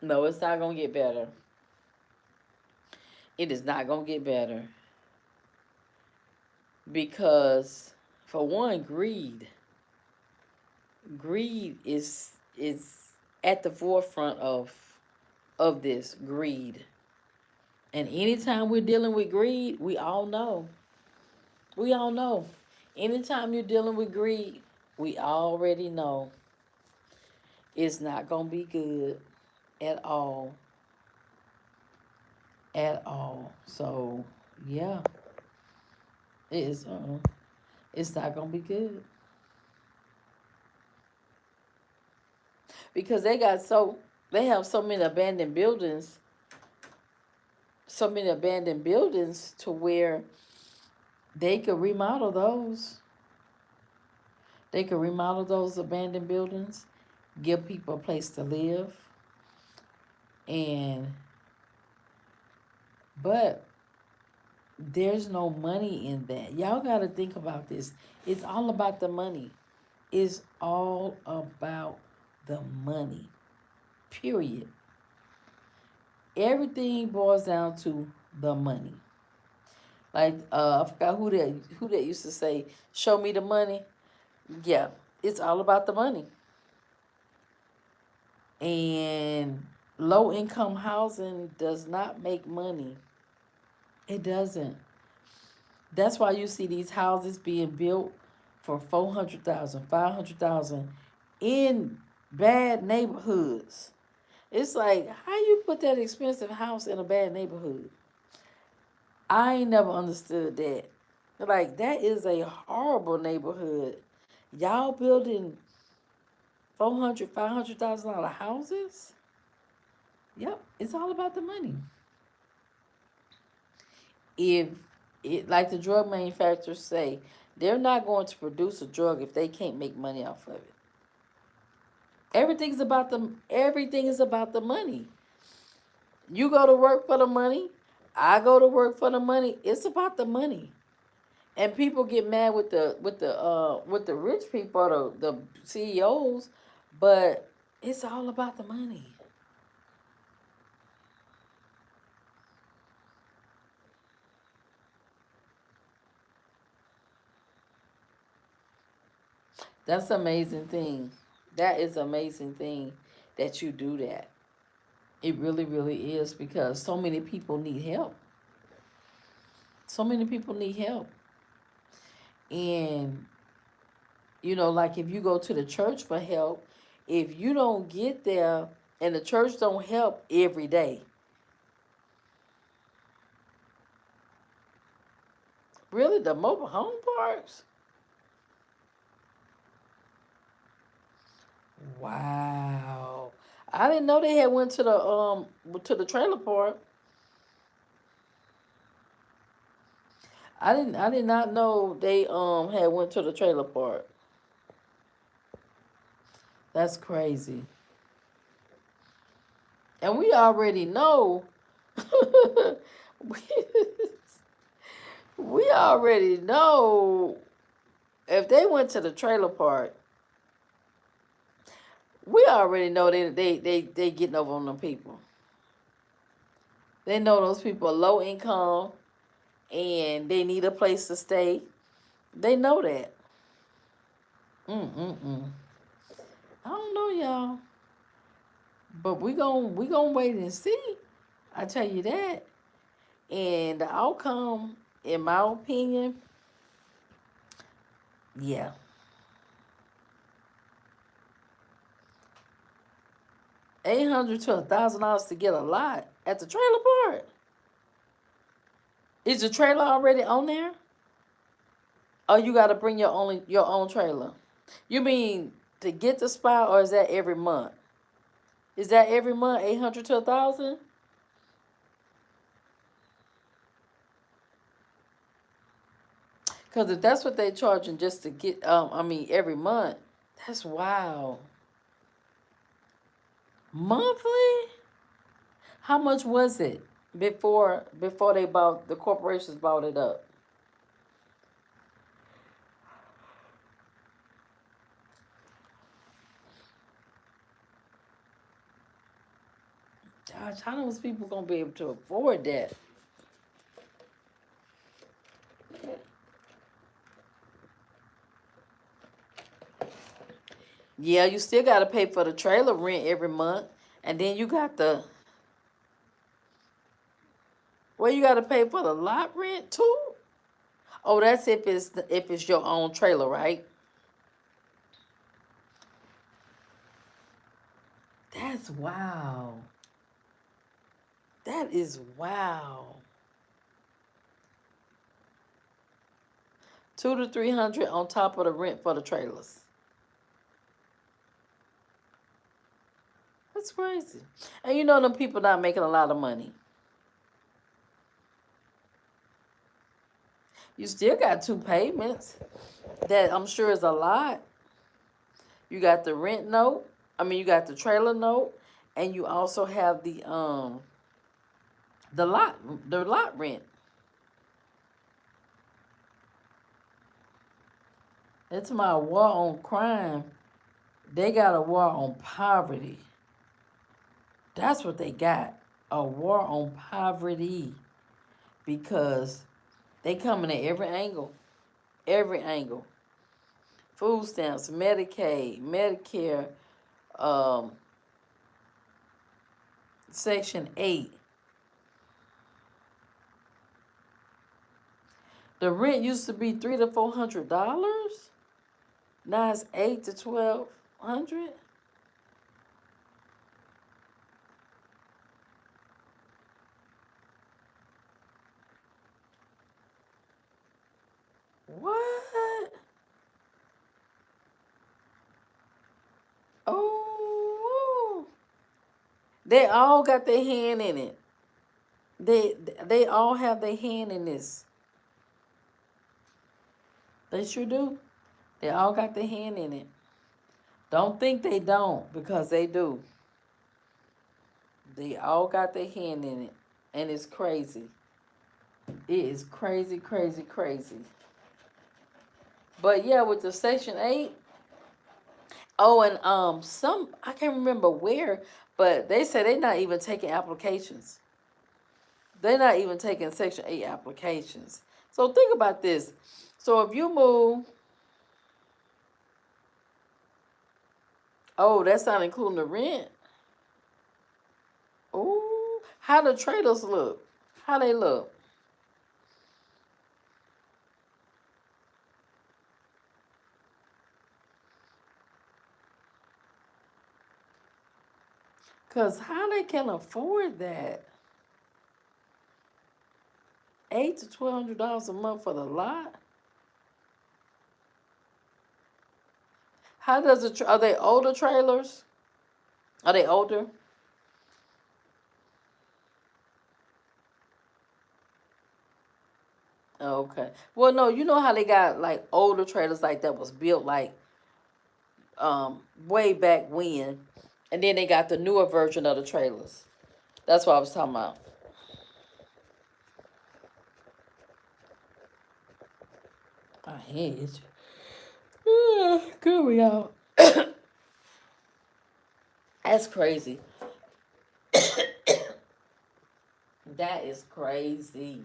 No, it's not gonna get better. It is not gonna get better because, for one, greed is at the forefront of this greed. And anytime we're dealing with greed, we all know. We all know. Anytime you're dealing with greed, we already know it's not gonna be good at all. At all. So yeah, it is. It's not gonna be good because they have so many abandoned buildings to where they could remodel those. They could remodel those abandoned buildings, give people a place to live, and but there's no money in that. Y'all got to think about this. It's all about the money. It's all about the money. Period. Everything boils down to the money. Like I forgot who that used to say, "Show me the money." Yeah, it's all about the money. And low income housing does not make money. It doesn't. That's why you see these houses being built for 400,000, 500,000 in bad neighborhoods. It's like, how you put that expensive house in a bad neighborhood? I ain't never understood that. Like, that is a horrible neighborhood. Y'all building 400, $500,000 houses? Yep, it's all about the money. If it, like the drug manufacturers say, they're not going to produce a drug if they can't make money off of it. Everything is about the money. You go to work for the money. I go to work for the money. It's about the money. And people get mad with the rich people, the CEOs, but it's all about the money. That's an amazing thing. That is an amazing thing that you do that. It really, really is because so many people need help. So many people need help. And, like if you go to the church for help, if you don't get there and the church don't help every day, really, the mobile home parks? Wow. I didn't know they had went to the trailer park. I did not know they had went to the trailer park. That's crazy. And we already know we, we already know if they went to the trailer park, we already know they getting over on them people. They know those people are low income and they need a place to stay. They know that. Mm-mm-mm. I don't know, y'all. But we gonna wait and see. I tell you that. And the outcome, in my opinion, yeah. $800 to $1,000 to get a lot at the trailer park. Is the trailer already on there? Or you got to bring your own trailer? You mean to get the spot, or is that every month? Is that every month 800 to 1,000? Because if that's what they charging just to get, every month, that's wow. Monthly? How much was it before the corporations bought it up? Gosh, how those people gonna be able to afford that? Yeah, you still gotta pay for the trailer rent every month, and then you got you gotta pay for the lot rent too. Oh, that's if it's your own trailer, right? That's wow. That is wow. 200 to 300 on top of the rent for the trailers. That's crazy. And you know them people not making a lot of money. You still got two payments. That I'm sure is a lot. You got the rent note. You got the trailer note, and you also have the lot rent. It's my war on crime. They got a war on poverty. That's what they got. A war on poverty. Because they coming at every angle. Every angle. Food stamps, Medicaid, Medicare, um, Section 8. The rent used to be $300 to $400. Now it's 8 to 1,200. What? Oh, they all got their hand in it. They they all have their hand in this. They sure do. They all got their hand in it. Don't think they don't, because they do. They all got their hand in it, and it's crazy. It is crazy, crazy, crazy. But yeah, with the Section 8. Oh, and some I can't remember where, but they said they're not even taking applications. They're not even taking Section 8 applications. So think about this. So if you move, oh, that's not including the rent. Ooh, how the trailers look? How they look? Cause how they can afford that? $800 to $1,200 a month for the lot. How does it? Are they older trailers? Are they older? Okay. Well, no, you know how they got like older trailers like that was built like way back when, and then they got the newer version of the trailers. That's what I was talking about. I hate it. Good we out. That's crazy. That is crazy.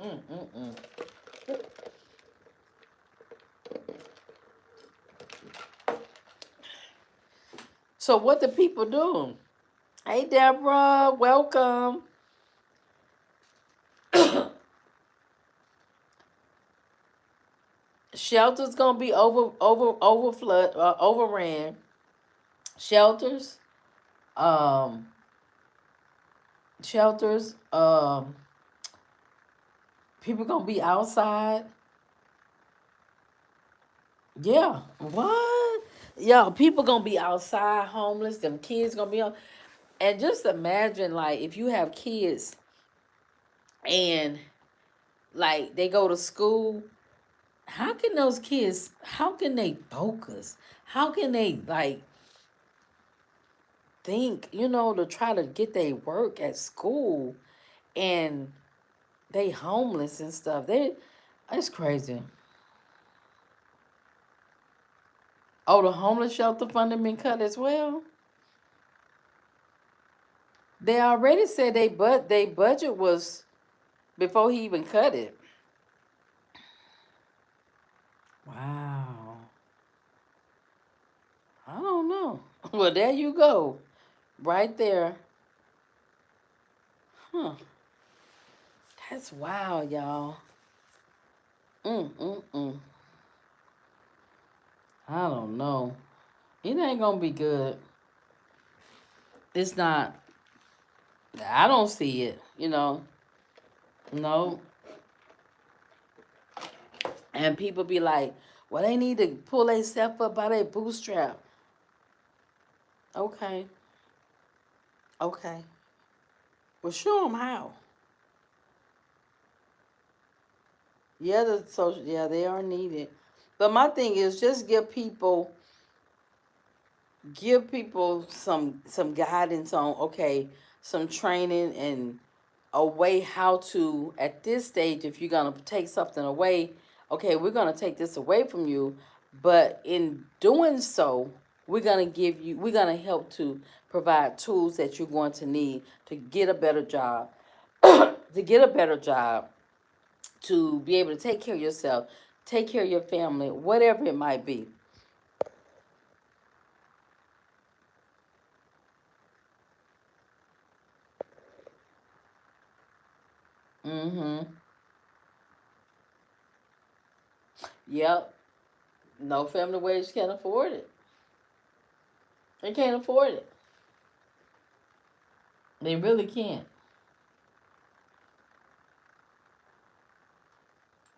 Mm-mm-mm. So what the people do? Hey Deborah, welcome. Shelter's gonna be overran. shelters, um, shelters. People gonna be outside. Yeah, what? Yeah, people gonna be outside, homeless. Them kids gonna be on. And just imagine, like, if you have kids and like they go to school, how can those kids? How can they focus? How can they like think? To try to get their work at school, and they homeless and stuff. That's crazy. Oh, the homeless shelter funding been cut as well. They already said they budget was before he even cut it. Wow. I don't know. Well, there you go. Right there. Huh. That's wild, y'all. Mm. I don't know. It ain't gonna be good. It's not. I don't see it. No. And people be like, well, they need to pull themselves up by their bootstrap. Okay. Okay. Well, show them how. Yeah, yeah, they are needed. But my thing is just give people some guidance on, okay, some training and a way how to, at this stage, if you're gonna take something away, okay, we're gonna take this away from you, but in doing so, we're gonna help to provide tools that you're going to need to get a better job, to get a better job, to be able to take care of yourself, take care of your family, whatever it might be. Mm-hmm. Yep. No family wage can afford it. They can't afford it. They really can't.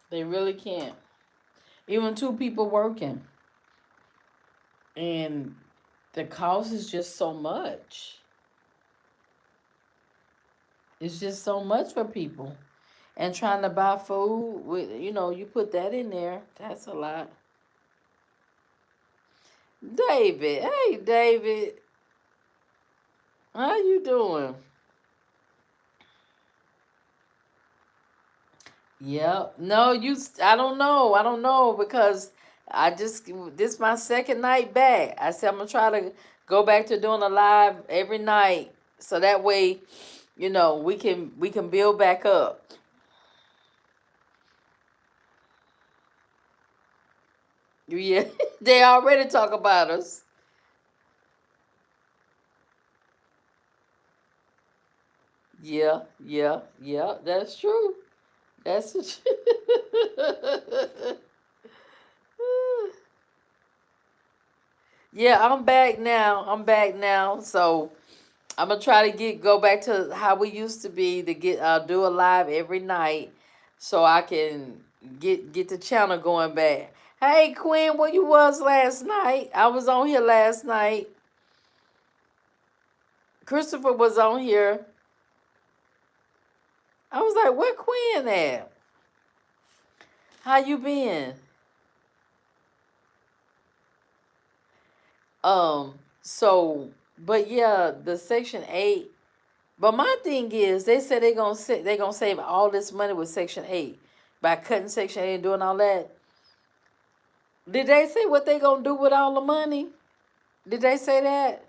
They really can't. Even two people working. And the cost is just so much. It's just so much for people. And trying to buy food, you put that in there, that's a lot. David, hey David, how you doing? Yep. No, I don't know. I don't know because this my second night back. I said I'm gonna try to go back to doing a live every night, so that way, we can build back up. Yeah, they already talk about us. Yeah, yeah, yeah. That's true. That's the truth. Yeah, I'm back now. I'm back now. So I'm gonna try to go back to how we used to be, to get do a live every night, so I can get the channel going back. Hey Quinn, where you was last night? I was on here last night. Christopher was on here. I was like, where Quinn at? How you been? So, but yeah, the Section 8. But my thing is, they said they gonna save all this money with Section 8 by cutting Section 8 and doing all that. Did they say what they gonna do with all the money? Did they say that?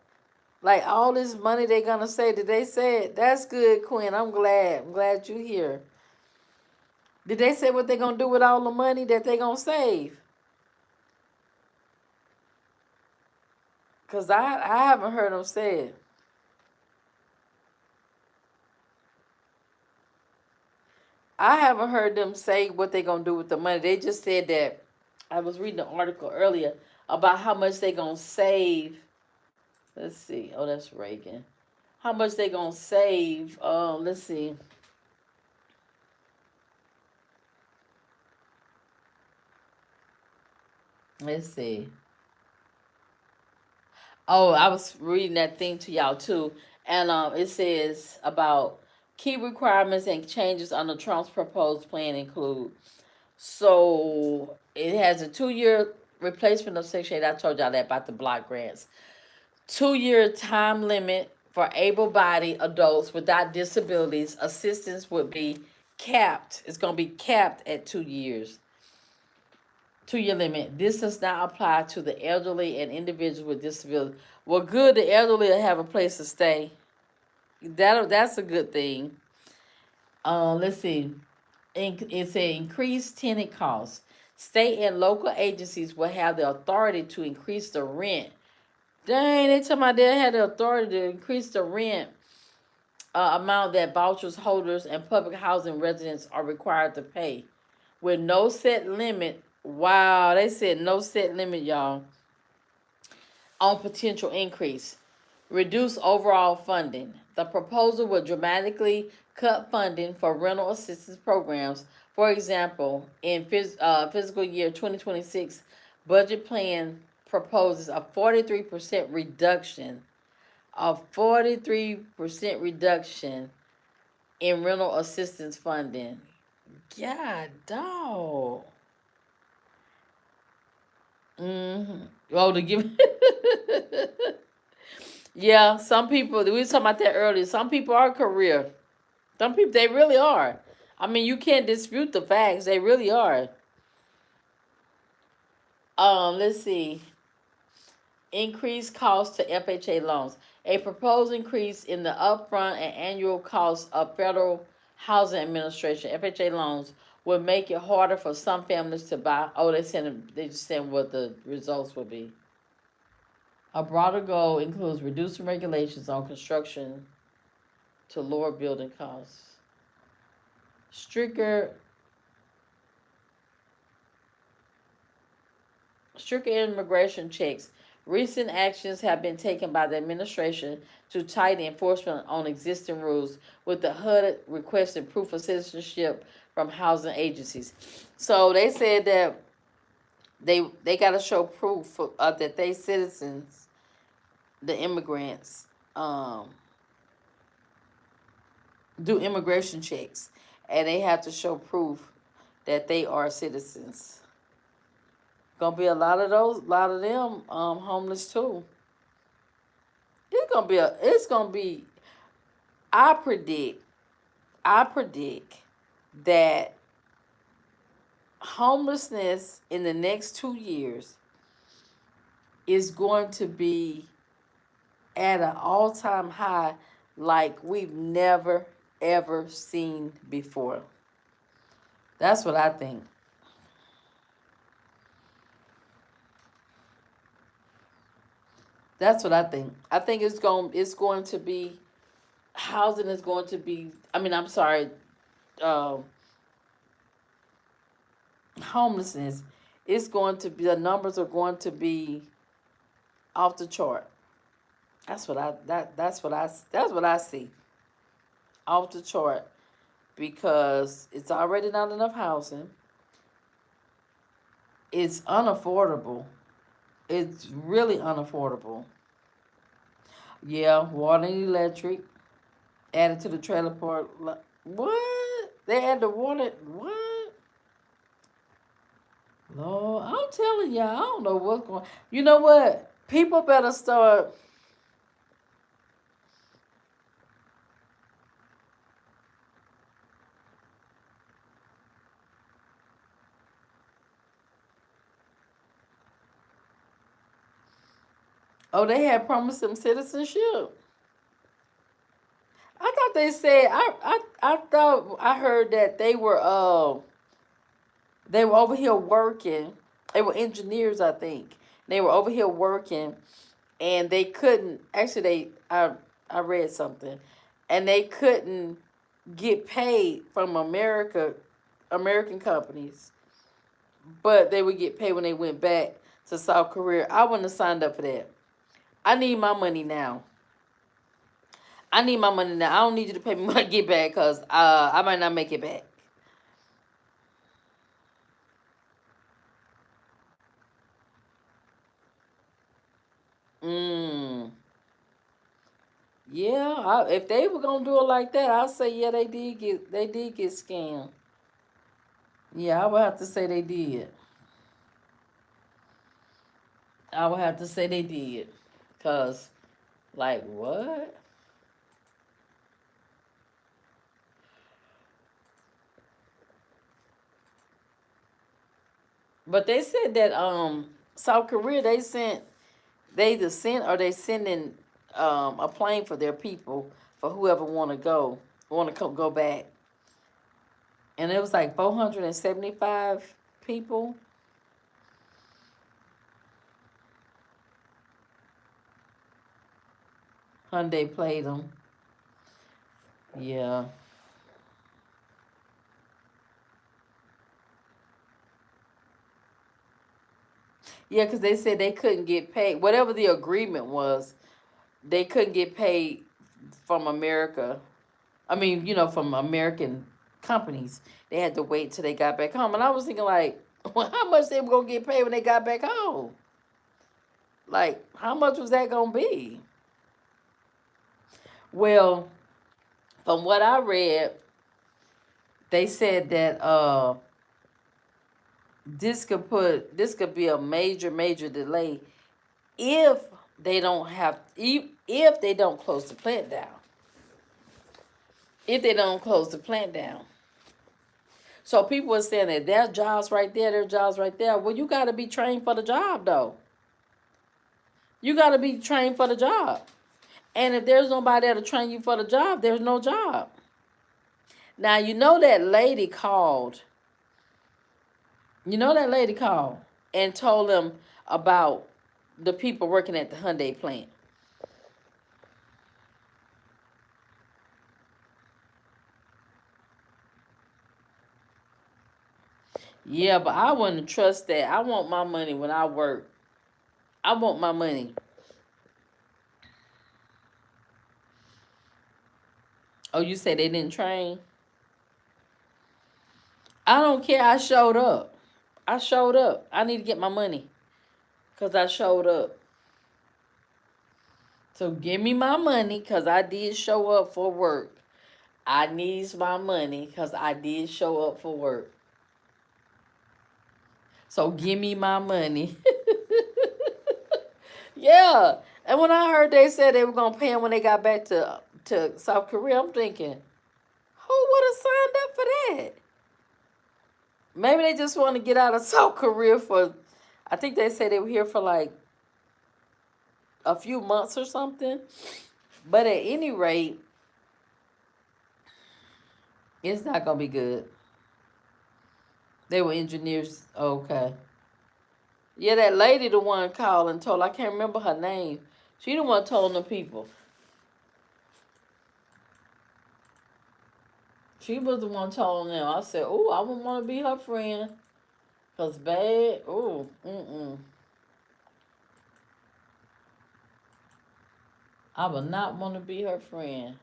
Like all this money they gonna say? Did they say it? That's good, Quinn. I'm glad. I'm glad you here. Did they say what they gonna do with all the money that they gonna save? Cause I haven't heard them say it. I haven't heard them say what they gonna do with the money. They just said that. I was reading an article earlier about how much they gonna save Let's see. Oh, that's Reagan. How much they gonna save? Let's see. Let's see. Oh, I was reading that thing to y'all too, and it says about key requirements and changes under Trump's proposed plan include. So it has a 2 year replacement of Section 8. I told y'all that about the block grants. 2 year time limit for able-bodied adults without disabilities. Assistance would be capped. It's going to be capped at 2 years. 2 year limit. This does not apply to the elderly and individuals with disabilities. Well, good. The elderly will have a place to stay. That's a good thing. Let's see. It's an increased tenant costs. State and local agencies will have the authority to increase the rent. Dang, they told my dad had the authority to increase the rent amount that vouchers holders and public housing residents are required to pay with no set limit. Wow, they said no set limit, y'all, on potential increase. Reduce overall funding. The proposal would dramatically cut funding for rental assistance programs. For example, in fiscal year 2026, budget plan proposes a 43% reduction, in rental assistance funding. God, dog. Mm-hmm. Oh, to give. Yeah, some people, we were talking about that earlier. Some people are career. Some people, they really are. I mean, you can't dispute the facts. They really are. Let's see. Increased cost to FHA loans. A proposed increase in the upfront and annual cost of Federal Housing Administration (FHA) loans would make it harder for some families to buy. Oh, they just sent what the results will be. A broader goal includes reducing regulations on construction to lower building costs. Stricter immigration checks. Recent actions have been taken by the administration to tighten enforcement on existing rules, with the HUD requesting proof of citizenship from housing agencies. So they said that they got to show proof that they citizens, the immigrants, do immigration checks, and they have to show proof that they are citizens. Gonna be a lot of them homeless too. It's gonna be. I predict that homelessness in the next 2 years is going to be at an all-time high like we've never ever seen before. That's what I think. That's what I think. I think it's going to be, housing is going to be, I mean, I'm sorry, uh, homelessness, it's going to be, the numbers are going to be off the chart. That's what I see. Off the chart, because it's already not enough housing. It's unaffordable. It's really unaffordable. Yeah, water and electric added to the trailer park. What? They add the water? What? Lord, I'm telling y'all, I don't know what's going. You know what? People better start. Oh, they had promised them citizenship. I thought they said. I thought I heard that they were over here working. They were engineers, I think. They were over here working, and they couldn't. Actually, I read something, and they couldn't get paid from American companies, but they would get paid when they went back to South Korea. I wouldn't have signed up for that. I need my money now. I need my money now. I don't need you to pay me my get back because I might not make it back. Mm. Yeah, if they were gonna do it like that, I'll say yeah, they did get scammed. Yeah, I would have to say they did. I would have to say they did, cause like what? But they said that South Korea they either sent or they sending a plane for their people for whoever want to go back, and it was like 475 people. Hyundai played them. Yeah. Yeah, because they said they couldn't get paid. Whatever the agreement was, they couldn't get paid from America. I mean, from American companies. They had to wait till they got back home. And I was thinking, like, well, how much they were going to get paid when they got back home? Like, how much was that going to be? Well, from what I read, they said that this could be a major major delay if if they don't close the plant down. If they don't close the plant down. So people are saying that their jobs right there, their jobs right there. Well, you got to be trained for the job, though. You got to be trained for the job. And if there's nobody there to train you for the job, there's no job. Now, that lady called. That lady called and told them about the people working at the Hyundai plant. Yeah, but I wouldn't trust that. I want my money when I work. I want my money. Oh, you say they didn't train? I don't care. I showed up. I showed up. I need to get my money because I showed up. So give me my money because I did show up for work. I needs my money because I did show up for work. So give me my money. Yeah. And when I heard they said they were gonna pay them when they got back to South Korea, I'm thinking, who would have signed up for that? Maybe they just want to get out of South Korea for. I think they said they were here for like a few months or something. But at any rate, it's not gonna be good. They were engineers. Okay. Yeah, that lady, the one called and told. I can't remember her name. She the one told the people. She was the one telling them. I said, "Oh, I wouldn't want to be her friend, cause bad. Oh, I would not want to be her friend."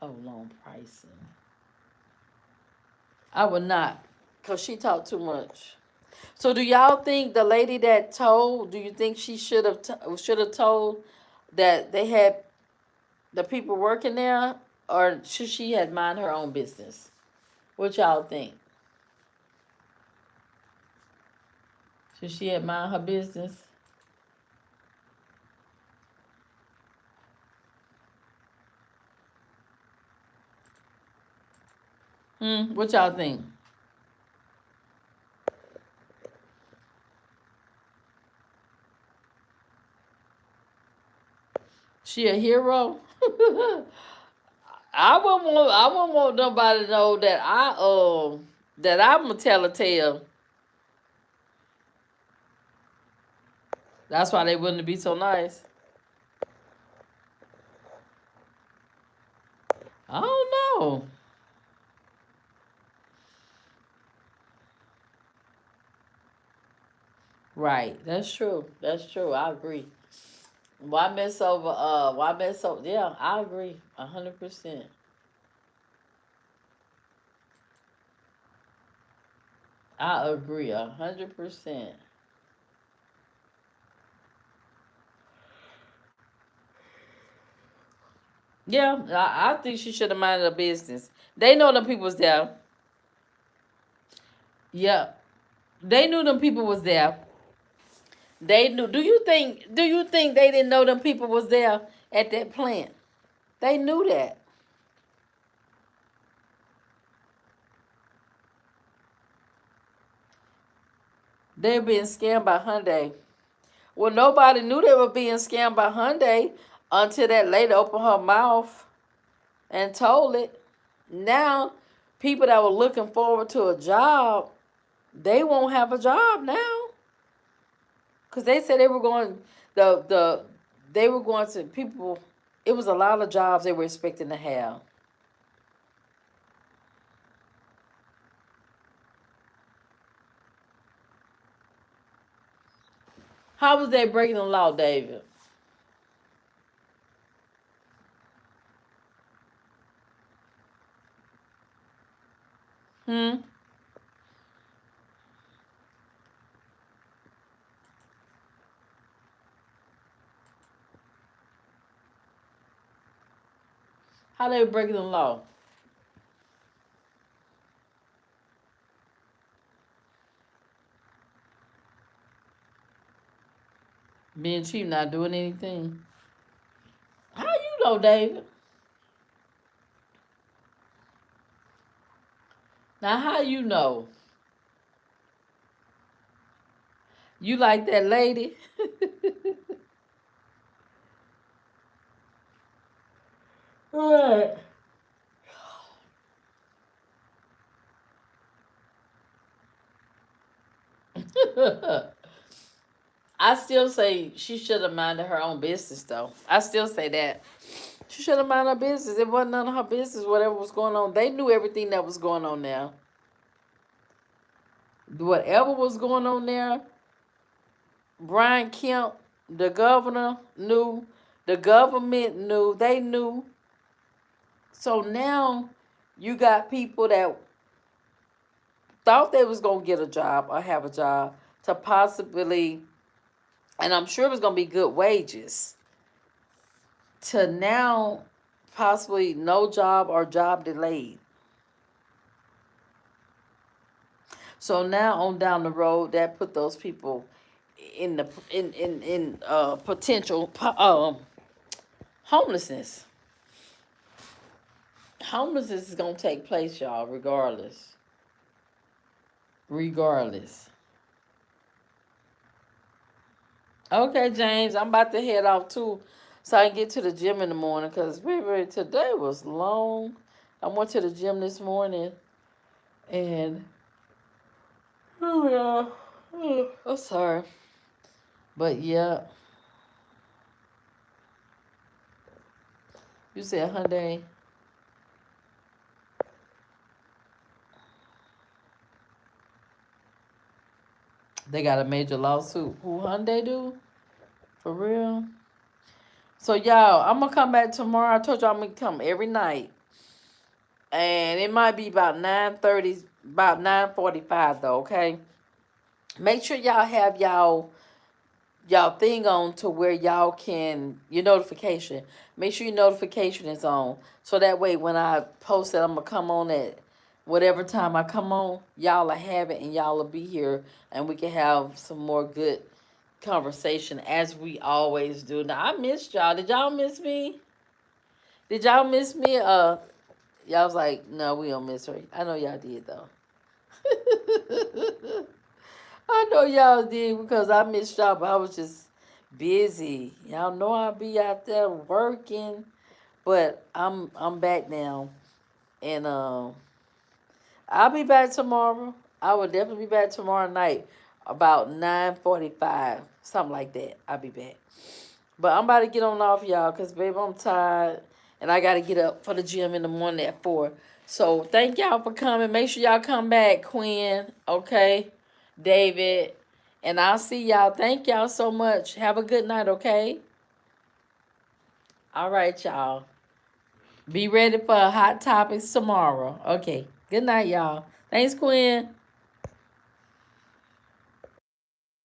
Oh, long pricing. I would not, cause she talked too much. So, do y'all think the lady that told? Do you think she should have told that they had the people working there, or should she had mind her own business? What y'all think? Should she had mind her business? What y'all think? She a hero? I wouldn't want nobody to know that I'm a telltale. That's why they wouldn't be so nice. I don't know. Right. That's true. That's true. I agree. Why mess over? Why mess over? Yeah, I agree. 100%. I agree. 100%. Yeah, I think she should have minded her business. They know them people was there. Yeah, they knew them people was there. They knew. Do you think? Do you think they didn't know them people was there at that plant? They knew that. They were being scammed by Hyundai. Well, nobody knew they were being scammed by Hyundai until that lady opened her mouth and told it. Now, people that were looking forward to a job, they won't have a job now because they said they were going the they were going to people. It was a lot of jobs they were expecting to have. How was they breaking the law, David? Hmm. How they were breaking the law? Being cheap, not doing anything. How you know, David? Now, how you know? You like that lady? Right. I still say she should have minded her own business, though. I still say that. She should have minded her business. It wasn't none of her business, whatever was going on. They knew everything that was going on there. Whatever was going on there, Brian Kemp, the governor, knew. The government knew. They knew. So now you got people that thought they was going to get a job or have a job to possibly, and I'm sure it was going to be good wages, to now possibly no job or job delayed. So now on down the road, that put those people in the in potential homelessness. Homelessness is gonna take place, y'all, regardless. Regardless. Okay, James, I'm about to head off too, so I can get to the gym in the morning. Cause baby, today was long. I went to the gym this morning, and oh yeah, I'm sorry, but yeah, you said Hyundai. They got a major lawsuit. Who Hyundai do? For real? So y'all, I'm gonna come back tomorrow. I told y'all I'm gonna come every night, and it might be about 9:30, about 9:45 though. Okay. Make sure y'all have y'all thing on to where y'all can your notification. Make sure your notification is on, so that way when I post that I'm gonna come on at whatever time I come on, y'all will have it and y'all will be here, and we can have some more good conversation as we always do. Now I missed y'all. Did y'all miss me? Did y'all miss me? Y'all was like, no, we don't miss her. I know y'all did though. I know y'all did because I missed y'all, but I was just busy. Y'all know I'll be out there working, but I'm back now, and I'll be back tomorrow. I will definitely be back tomorrow night about 9:45, something like that. I'll be back. But I'm about to get on off y'all because baby I'm tired and I gotta get up for the gym in the morning at 4. So thank y'all for coming. Make sure y'all come back, Quinn. Okay. David And I'll see y'all. Thank y'all so much. Have a good night, okay? All right, y'all. Be ready for hot topics tomorrow. Okay. Good night, y'all. Thanks, Quinn.